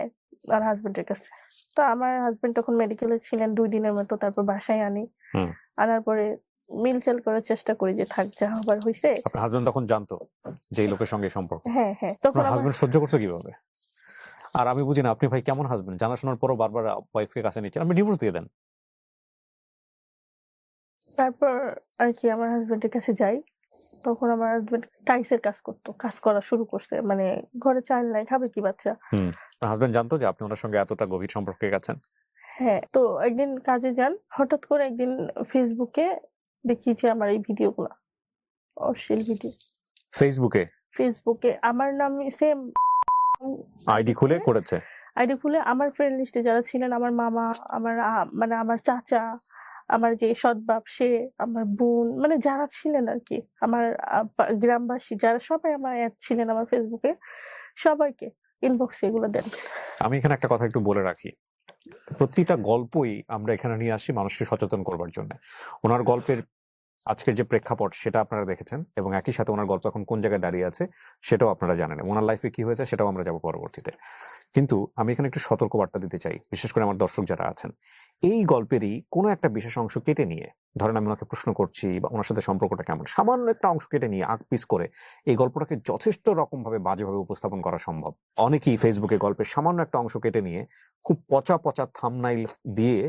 আর হাজবেন্ডের কাছে। তো আমার হাজবেন্ড তখন মেডিকেলে ছিলেন 2 দিনের মতো, তারপর বাসায় আনি। হুম। আনার পরে মিলচাল করার চেষ্টা করি যে থাক, যা হবার হইছে। আপনার হাজবেন্ড তখন জানতো যে এই লোকের সঙ্গে সম্পর্ক? হ্যাঁ হ্যাঁ, তখন আপনার আমার হাজবেন্ড সহ্য করছে কিভাবে? আর আমি বুঝি না, আপনি ভাই কেমন হাজবেন্ড, জানাশোনার পরও বারবার ওয়াইফকে কাছে নিচ্ছেন? আপনি ডিভোর্স দিয়ে দেন। তারপর আর কি আমার হাজবেন্ডের কাছে যাই। তখন আমার হাজবেন্ড টাইসের কাজ করতো, কাজ করা শুরু করছে, মানে ঘরে চাল নাই, খাবে কি বাচ্চা? হাজবেন্ড জানতো যে আপনি ওনার সঙ্গে এতটা গভীর সম্পর্কে গেছেন? হ্যাঁ। তো একদিন কাজে যান, হঠাৎ করে একদিন ফেসবুকে দেখি যে আমার এই ভিডিওগুলা, অশ্লীল ভিডিও। ফেসবুকে আমার নাম সেম আইডি খুলে করেছে? আইডি খুলে আমার ফ্রেন্ড লিস্টে যারা ছিলেন, আমার মামা, আমার মানে আমার চাচা, আমার যে সৎ বাপ সে, আমার বোন, মানে যারা ছিলেন আর কি, আমার গ্রামবাসী যারা, সবাই আমার অ্যাড ছিলেন আমার ফেসবুকে, সবাইকে ইনবক্সে এগুলো দেন। আমি এখানে একটা কথা একটু বলে রাখি, প্রতিটা গল্পই আমরা এখানে নিয়ে আসি মানুষকে সচেতন করবার জন্য। ওনার গল্পের আজকের যে প্রেক্ষাপট সেটা আপনারা দেখেছেন, এবং একই সাথে ওনার গল্প এখন কোন জায়গায় দাঁড়িয়ে আছে সেটাও আপনারা জানেন, ওনার লাইফে কি হয়েছে সেটাও আমরা যাবো পরবর্তীতে। কিন্তু আমি এখানে একটু সতর্কবার্তা দিতে চাই, বিশেষ করে আমার দর্শক যারা আছেন। এই গল্পেরই কোনো একটা বিশেষ অংশ কেটে নিয়ে, ধরেন আমি ওনাকে প্রশ্ন করছি বা ওনার সাথে সম্পর্কটা কেমন, সামান্য একটা অংশ কেটে নিয়ে আগ পিস করে এই গল্পটাকে যথেষ্ট রকম ভাবে বাজেভাবে উপস্থাপন করা সম্ভব। অনেকেই ফেসবুকে গল্পের সামান্য একটা অংশ কেটে নিয়ে খুব পচা পচা থাম্বনাইল দিয়ে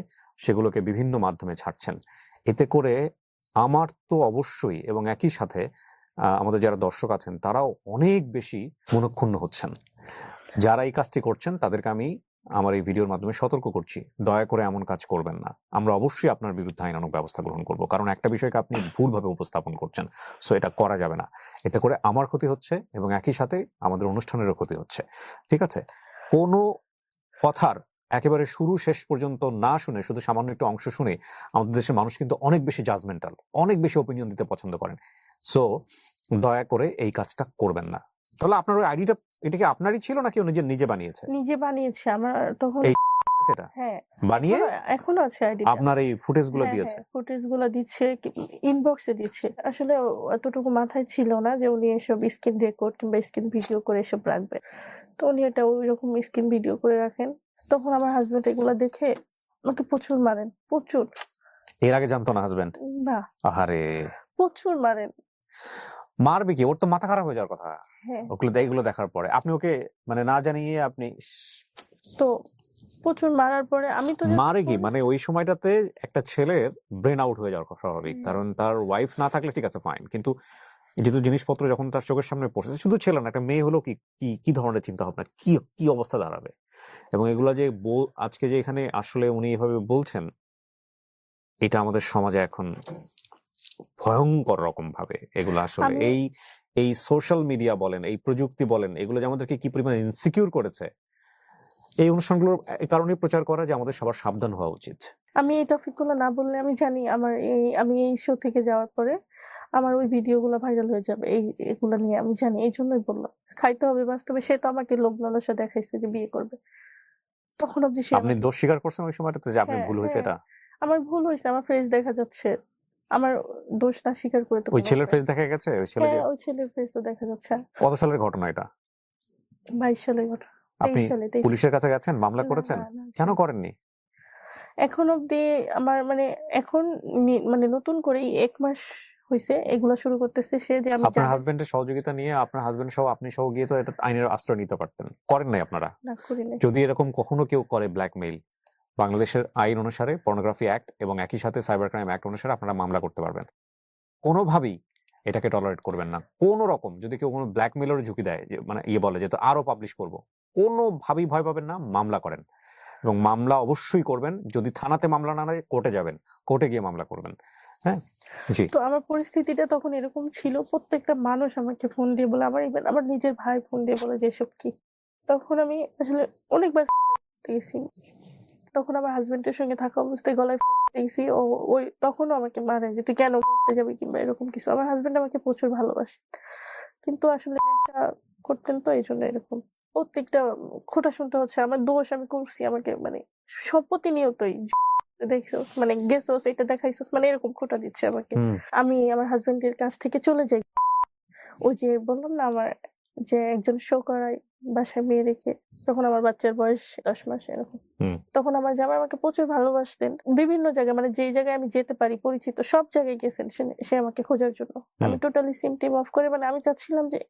সেগুলোকে বিভিন্ন মাধ্যমে ছাড়ছেন। এতে করে আমার তো অবশ্যই, এবং একই সাথে আমাদের যারা দর্শক আছেন তারাও অনেক বেশি মনক্ষুণ্ণ হচ্ছেন। যারা এই কাজটি করছেন তাদেরকে আমি আমার এই ভিডিওর মাধ্যমে সতর্ক করছি, দয়া করে এমন কাজ করবেন না। আমরা অবশ্যই আপনার বিরুদ্ধে আইনানুগ ব্যবস্থা গ্রহণ করব, কারণ একটা বিষয়কে আপনি ভুলভাবে উপস্থাপন করছেন। সো এটা করা যাবে না। এতে করে আমার ক্ষতি হচ্ছে এবং একই সাথে আমাদের অনুষ্ঠানেরও ক্ষতি হচ্ছে। ঠিক আছে? কোনো কথার একেবারে শুরু শেষ পর্যন্ত না শুনে, শুধু সামান্য একটু অংশ শুনে আমাদের দেশের মানুষ কিন্তু অনেক বেশি জাজমেন্টাল, অনেক বেশি ওপিনিয়ন দিতে পছন্দ করেন। সো দয়া করে এই কাজটা করবেন না। তাহলে আপনার ওই আইডিটা, এটা কি আপনারই ছিল নাকি ও নিজে বানিয়েছে? নিজে বানিয়েছে। আমার তখন সেটা হ্যাঁ বানিয়ে এখনো আছে আইডি, আপনার এই ফুটেজ গুলো দিয়েছে? ফুটেজ গুলো দিচ্ছে, ইনবক্সে দিচ্ছে। আসলে এতটুকু মাথায় ছিল না যে উনি এসব স্ক্রিন রেকর্ড কিংবা স্ক্রিন ভিডিও করে এসব রাখবে। তো উনি এটা ওই রকম স্ক্রিন ভিডিও করে রাখেন। তখন আমার হাজবেন্ড এগুলা দেখে আমাকে প্রচুর মারেন, প্রচুর। এর আগে জানতো না হাজবেন্ড? না, আহারে, প্রচুর মারেন। মারবে কি, ওর তো মাথা খারাপ হয়ে যাওয়ার কথা হ্যাঁ, এগুলো দেখার পরে। আপনি ওকে মানে না জানিয়ে আপনি তো প্রচুর মারার পরে আমি তো মারে কি, মানে ওই সময়টাতে একটা ছেলের ব্রেন আউট হয়ে যাওয়ার স্বাভাবিক, কারণ তার ওয়াইফ না থাকলে ঠিক আছে ফাইন, কিন্তু এই যেহেতু জিনিসপত্র যখন তার চোখের সামনে পড়ছে, শুধু ছেলে না, একটা মেয়ে হলো কি কি কি ধরনের চিন্তা ভাবনা, কি কি অবস্থা দাঁড়াবে। এবং এগুলা যে আজকে যে এখানে আসলে উনি এভাবে বলছেন, এটা আমাদের সমাজে এখন ভয়ঙ্কর রকম ভাবে এগুলো আসলে আমি এই এই সোশ্যাল মিডিয়া বলেন, এই প্রযুক্তি বলেন, এগুলো যে আমাদেরকে কি পরিমাণ ইনসিকিউর করেছে। এই অনুষ্ঠানগুলোর এই কারণেই প্রচার করা যে আমাদের সবার সাবধান হওয়া উচিত। আমি এই টপিকগুলো না বললে আমি জানি আমি এই শো থেকে যাওয়ার পরে আমার ওই ভিডিওগুলো ভাইরাল হয়ে যাবে এগুলা নিয়ে, আমি জানি, এই জন্যই বললাম। খাইতে হবে বাস্তবে, সে তো আমাকে লোভ লালসা দেখাইছে যে বিয়ে করবে, তখন অবধি সে আপনি দোষ স্বীকার করছেন ওই সময়টাতে যে আপনি হ্যাঁ ভুল হয়েছে হ্যাঁ এটা? আমার ভুল হয়েছে, আমার ফেস দেখা যাচ্ছে, আমার দোষ না স্বীকার করে তো ওই কোনো ছেলের উপায় ফেস দেখা গেছে? ওই ছেলে যে হ্যাঁ ওই ছেলের ফেসও দেখা যাচ্ছে। কত সালের ঘটনা এটা? 22 সালে ঘটনা, আপনি 23 সালে 23 পুলিশের কাছে গেছেন, মামলা না করেছেন? না না কেন করেননি? এখন অব্দি আমার মানে এখন মানে নতুন করে 1 মাস হয়েছে এগুলা শুরু করতেছে সে, যে আমি আপনার হাজবেন্ডের সহযোগিতা নিয়ে আপনার হাজবেন্ড সহ আপনি সহ গিয়ে তো এটা আইনের আশ্রয় নিতে পারতেন, করেন নাই আপনারা। না করি নাই। যদি এরকম কখনো কেউ করে ব্ল্যাকমেইল, বাংলাদেশের আইন অনুসারে পর্নোগ্রাফি অ্যাক্ট এবং একই সাথে সাইবার ক্রাইম অ্যাক্ট অনুসারে আপনারা মামলা করতে পারবেন। কোনোভাবেই এটাকে টলারেট করবেন না। কোনো রকম যদি কেউ কোনো ব্ল্যাকমেইলের ঝুঁকি দেয়, যে মানে বলে যে তো আরো পাবলিশ করব, কোনোভাবেই ভয় পাবেন না, মামলা করেন। এবং মামলা অবশ্যই করবেন। যদি থানাতে মামলা না হয় কোর্টে যাবেন, কোর্টে গিয়ে মামলা করবেন। হ্যাঁ, জি। তো আমার পরিস্থিতিটা তখন এরকম ছিল, প্রত্যেকটা মানুষ আমাকে ফোন দিয়ে বলে, আমার ইভেন আমার নিজের ভাই ফোন দিয়ে বলে যে এসব কি। তখন আমি আসলে অনেকবার গেছি, তখন আমার হাজবেন্ডের সঙ্গে থাকা অবস্থায় গলায় দিয়েছি, ও ওই তখনও আমাকে মারে যে তুই কেন করতে যাবি কিংবা এরকম কিছু। আমার হাজবেন্ড আমাকে প্রচুর ভালোবাসে, কিন্তু আসলে নেশা করতেন তো এই জন্য এরকম প্রত্যেকটা খোটা শুনতে হচ্ছে, আমার দোষ আমি করছি, আমাকে মানে সব প্রতিনিয়তই দেখছোস মানে গেছোস এটা দেখাইছোস মানে এরকম খোটা দিচ্ছে আমাকে। আমি আমার হাজবেন্ডের কাছ থেকে চলে যাই, ওই যে বললাম না আমার যে একজন শো করায় বাসায় মেয়ে রেখে, তখন আমার বাচ্চার বয়স 10 মাস এরকম। তখন আমার জামাই আমাকে প্রচুর ভালোবাসতেন, বিভিন্ন জায়গায় মানে যেই জায়গায় আমি যেতে পারি পরিচিত সব জায়গায় গেছেন সে আমাকে খোঁজার জন্য। আমি টোটালি সিম টিম অফ করে মানে আমি চাচ্ছিলাম যে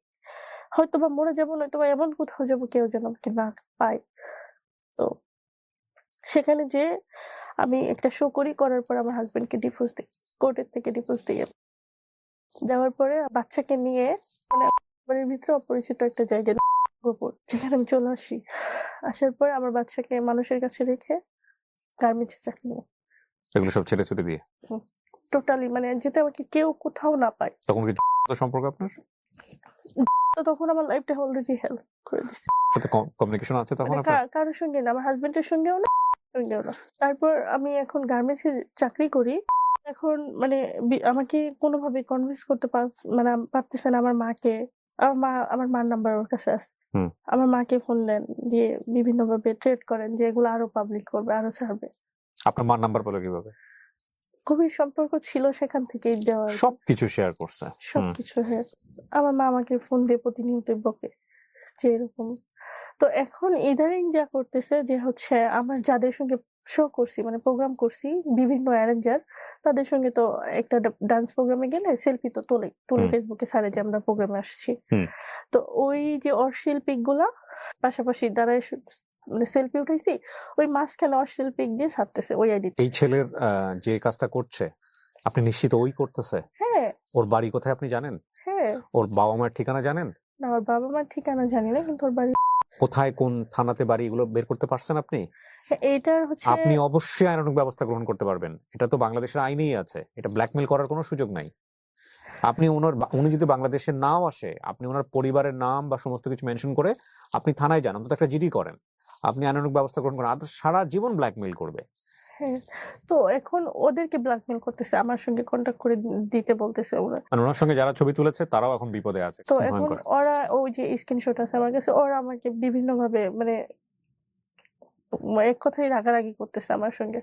হয়তো বা মরে যাবো, নয়তো বা এমন কোথাও যাবো কেউ যেন আমাকে না পায়। তো সেখানে যে আমি একটা শো করার পর আমার হাজবেন্ডকে ডিভোর্স দিই, কোর্টের থেকে ডিভোর্স দিয়ে দেওয়ার পরে বাচ্চাকে নিয়ে মানে বাড়ির ভিতরে অপরিচিত একটা জায়গায় গোপন, যেখানে আমি চলে আসি। আসার পর আমার বাচ্চাকে মানুষের কাছে রেখে গার্মেন্টসে চাকরি নিই। এগুলো সব ছেড়ে ছুটে দিয়ে টোটালি মানে যেতে আমাকে কেউ কোথাও না পায়। তখন কি সম্পর্ক আপনার তো তখন আমার লাইফটা অলরেডি হেল্প করে দিচ্ছে, সাথে কমিউনিকেশন আছে তখন মানে আপনার? কারোর সঙ্গে না, আমার হাজবেন্ডের সঙ্গেও না, সঙ্গেও না। তারপর আমি এখন গার্মেন্টসে চাকরি করি। এখন মানে আমাকে কোনোভাবে কনভিন্স করতে মানে পারতেছে না আমার মাকে। আমার মার নাম্বার ওর কাছে আছে। আমার মাকে ফোন দেন দিয়ে বিভিন্ন ভাবে ট্রেড করেন যে এগুলো আরো পাবলিক করবে, আরো ছাড়বে। আপনার মার নাম্বার পেলো কিভাবে? গভীর সম্পর্ক ছিল, সেখান থেকেই দেওয়া সবকিছু শেয়ার করছে সবকিছু। হ্যাঁ, আমার মা আমাকে ফোন দিয়ে প্রতিনিয়ত বকে যে এরকম। তো এখন ইদারিং যা করতেছে যে হচ্ছে আমার যাদের সঙ্গে শো করছি মানে প্রোগ্রাম করছি বিভিন্ন অ্যারেঞ্জার, তাদের সঙ্গে তো একটা ডান্স প্রোগ্রামে গেলে সেলফি তো তুলে ফেসবুকে ছাড়ে যে আমরা প্রোগ্রামে আসছি। তো ওই যে অশ্লীল পিক গুলা পাশাপাশি দাঁড়ায় মানে সেলফি উঠাইছি, ওই মাঝখানে অশ্লীল পিক দিয়ে ছাড়তেছে ওই আইডি। এই ছেলের যে কাজটা করছে আপনি নিশ্চিত ওই করতেছে? হ্যাঁ। ওর বাড়ি কোথায় আপনি জানেন? হ্যাঁ। ওর বাবা মায়ের ঠিকানা জানেন? না, ওর বাবা মার ঠিকানা জানি না, কিন্তু ওর বাড়ি কোথায়, কোন থানাতে বাড়ি, এগুলো বের করতে পারছেন আপনি? এইটার হচ্ছে আপনি অবশ্যই আইনানুগ ব্যবস্থা গ্রহণ করতে পারবেন, এটা তো বাংলাদেশের আইনেই আছে। এটা ব্ল্যাকমেল করার কোনো সুযোগ নাই। আপনি উনি যদি বাংলাদেশে নাও আসে, আপনি ওনার পরিবারের নাম বা সমস্ত কিছু মেনশন করে আপনি থানায় যান, অন্তত একটা জিডি করেন, আপনি আইনানুগ ব্যবস্থা গ্রহণ করেন। আর সারা জীবন ব্ল্যাকমেল করবে। হ্যাঁ, তো এখন ওদেরকে ব্ল্যাকমেল করতেছে, আমার সঙ্গে কন্টাক্ট করে দিতে বলতেছে ওরা। মানে ওনার সঙ্গে যারা ছবি তুলেছে তারাও এখন বিপদে আছে। তো এখন ওরা ওই যে স্ক্রিনশট আছে আমার কাছে, ওরা আমাকে বিভিন্ন ভাবে মানে এক কথাই রাগারাগি করতেছে আমার সঙ্গে।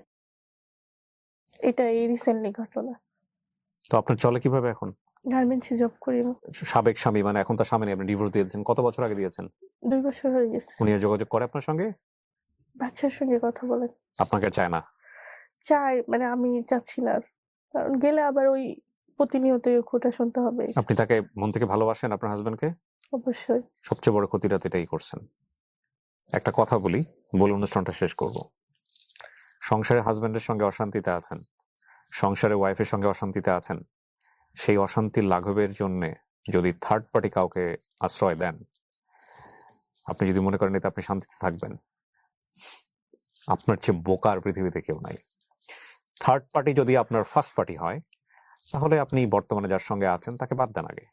এটা এই রিসেন্টলি ঘটনা। তো আপনার চলে কিভাবে এখন? গার্মেন্টসে জব করি। সাবেক স্বামী মানে এখন তার স্বামী নেই, আপনি ডিভোর্স দিয়ে দিয়েছেন, কত বছর আগে দিয়েছেন? 2 বছর হয়ে গেছে। উনি আর যোগাযোগ করে আপনার সঙ্গে? বাচ্চার সঙ্গে কথা বলে। আপনাকে চায় না? চাই মানে আমি চাচ্ছি না, কারণ গেলে আবার ওই প্রতিনিয়তই খোটা শুনতে হবে। আপনি তাকে মন থেকে ভালোবাসেন আপনার হাজবেন্ডকে? অবশ্যই। সবচেয়ে বড় ক্ষতিটা তো এটাই করছেন। একটা কথা বলে অনুষ্ঠানটা শেষ করব। সংসারে হাজবেন্ডের সঙ্গে অশান্তিতে আছেন, সংসারে ওয়াইফের সঙ্গে অশান্তিতে আছেন, সেই অশান্তির লাঘবের জন্য যদি থার্ড পার্টি কাউকে আশ্রয় দেন, আপনি যদি মনে করেন এতে আপনি শান্তিতে থাকবেন, আপনার চেয়ে বোকার পৃথিবীতে কেউ নাই। থার্ড পার্টি যদি আপনার ফার্স্ট পার্টি হয়, তাহলে আপনি বর্তমানে যার সঙ্গে আছেন তাকে বাদ দেন আগে,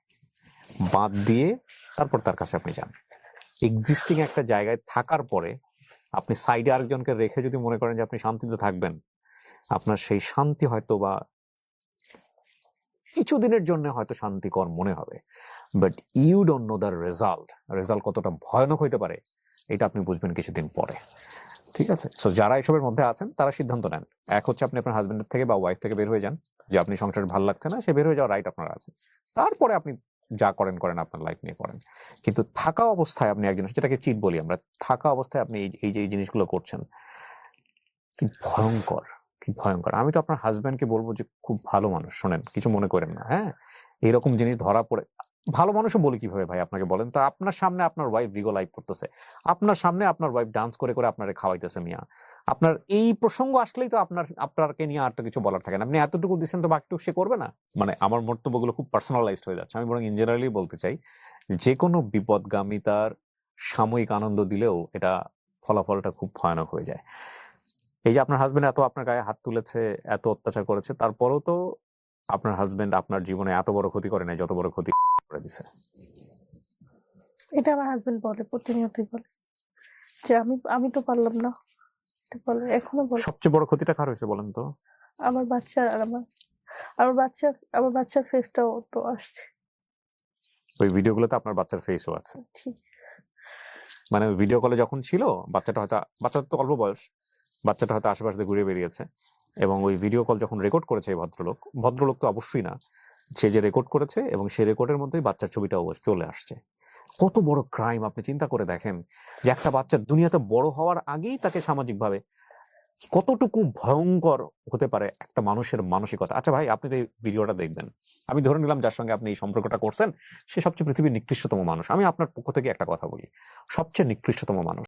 বাদ দিয়ে তারপর তার কাছে আপনি যান। এক্সিস্টিং একটা জায়গায় থাকার পরে আপনি সাইডে আরেকজনকে রেখে যদি মনে করেন যে আপনি শান্তিতে থাকবেন, আপনার সেই শান্তি হয়তো বা কিছুদিনের জন্য হয়তো শান্তিকর মনে হবে, but you don't know the result কতটা ভয়ানক হইতে পারে এটা আপনি বুঝবেন কিছুদিন পরে। ঠিক আছে, সো যারা এসবের মধ্যে আছেন তারা সিদ্ধান্ত নেন। এক হচ্ছে আপনি আপনার হাজবেন্ডের থেকে বা ওয়াইফ থেকে বের হয়ে যান, যে আপনি সংসারে ভালো লাগছে না, সে বের হয়ে যাওয়ার রাইট আপনার আছে। তারপরে আপনি যা করেন আপনার লাইফ নিয়ে করেন। কিন্তু থাকা অবস্থায় আপনি একজন, যেটাকে চিট বলি আমরা, থাকা অবস্থায় আপনি এই জিনিসগুলো করছেন, কি ভয়ঙ্কর, কি ভয়ঙ্কর। আমি তো আপনার হাজবেন্ডকে বলবো যে খুব ভালো মানুষ, শোনেন কিছু মনে করেন না, হ্যাঁ, এরকম জিনিস ধরা পড়ে। ভালো মানুষও বলি কিভাবে ভাই আপনাকে বলেন তো? আপনার সামনে আপনার ওয়াইফ ভিগো লাইভ করতেছে, আপনার সামনে আপনার ওয়াইফ ডান্স করে করে আপনারে খাওয়াইতেছে মিয়া। আপনার এই প্রসঙ্গ আসলেই তো আপনারকে নিয়ে আর তো কিছু বলার থাকে না। আপনি এতটুকু দিচ্ছেন তো বাকিটুকু সে করবে না? মানে আমার বক্তব্যগুলো খুব পার্সোনালাইজড হয়ে যাচ্ছে। আমি বরং ইন জেনারেলি বলতে চাই, যে কোনো বিপদগামিতার সাময়িক আনন্দ দিলেও এটা ফলাফলটা খুব ভয়ানক হয়ে যায়। এই যে আপনার হাজবেন্ড এত আপনার গায়ে হাত তুলেছে, এত অত্যাচার করেছে, তারপরেও তো আপনার হাজবেন্ড আপনার জীবনে এত বড় ক্ষতি করে নাই যত বড় ক্ষতি করে দিছে। এটা আমার হাজবেন্ড বলে, প্রতিনিয়তই বলে যে আমি তো পারলাম না, এটা বলে, এখনো বলে। সবচেয়ে বড় ক্ষতিটা কার হয়েছে বলেন তো? আমার বাচ্চা আর আমার বাচ্চার ফেসটাও তো আসছে। ওই ভিডিওগুলোতে আপনার বাচ্চার ফেসও আছে। ঠিক। মানে ভিডিও কলে যখন ছিল, বাচ্চাটা তো অল্প বয়স, বাচ্চাটা হয়তো আশেপাশে দিয়ে ঘুরে বেরিয়েছে, এবং ওই ভিডিও কল যখন রেকর্ড করেছে এই ভদ্রলোক তো অবশ্যই না, সে যে রেকর্ড করেছে এবং সেই রেকর্ডের মধ্যেই বাচ্চার ছবিটা চলে আসছে। কত বড় ক্রাইম আপনি চিন্তা করে দেখেন, যে একটা বাচ্চা দুনিয়াতে বড় হওয়ার আগেই তাকে সামাজিকভাবে কতটুকু ভয়ঙ্কর হতে পারে একটা মানুষের মানসিকতা। আচ্ছা ভাই, আপনি তো এই ভিডিওটা দেখবেন, আমি ধরে নিলাম যার সঙ্গে আপনি এই সম্পর্কটা করছেন সে সবচেয়ে পৃথিবীর নিকৃষ্টতম মানুষ। আমি আপনার পক্ষ থেকে একটা কথা বলি, সবচেয়ে নিকৃষ্টতম মানুষ।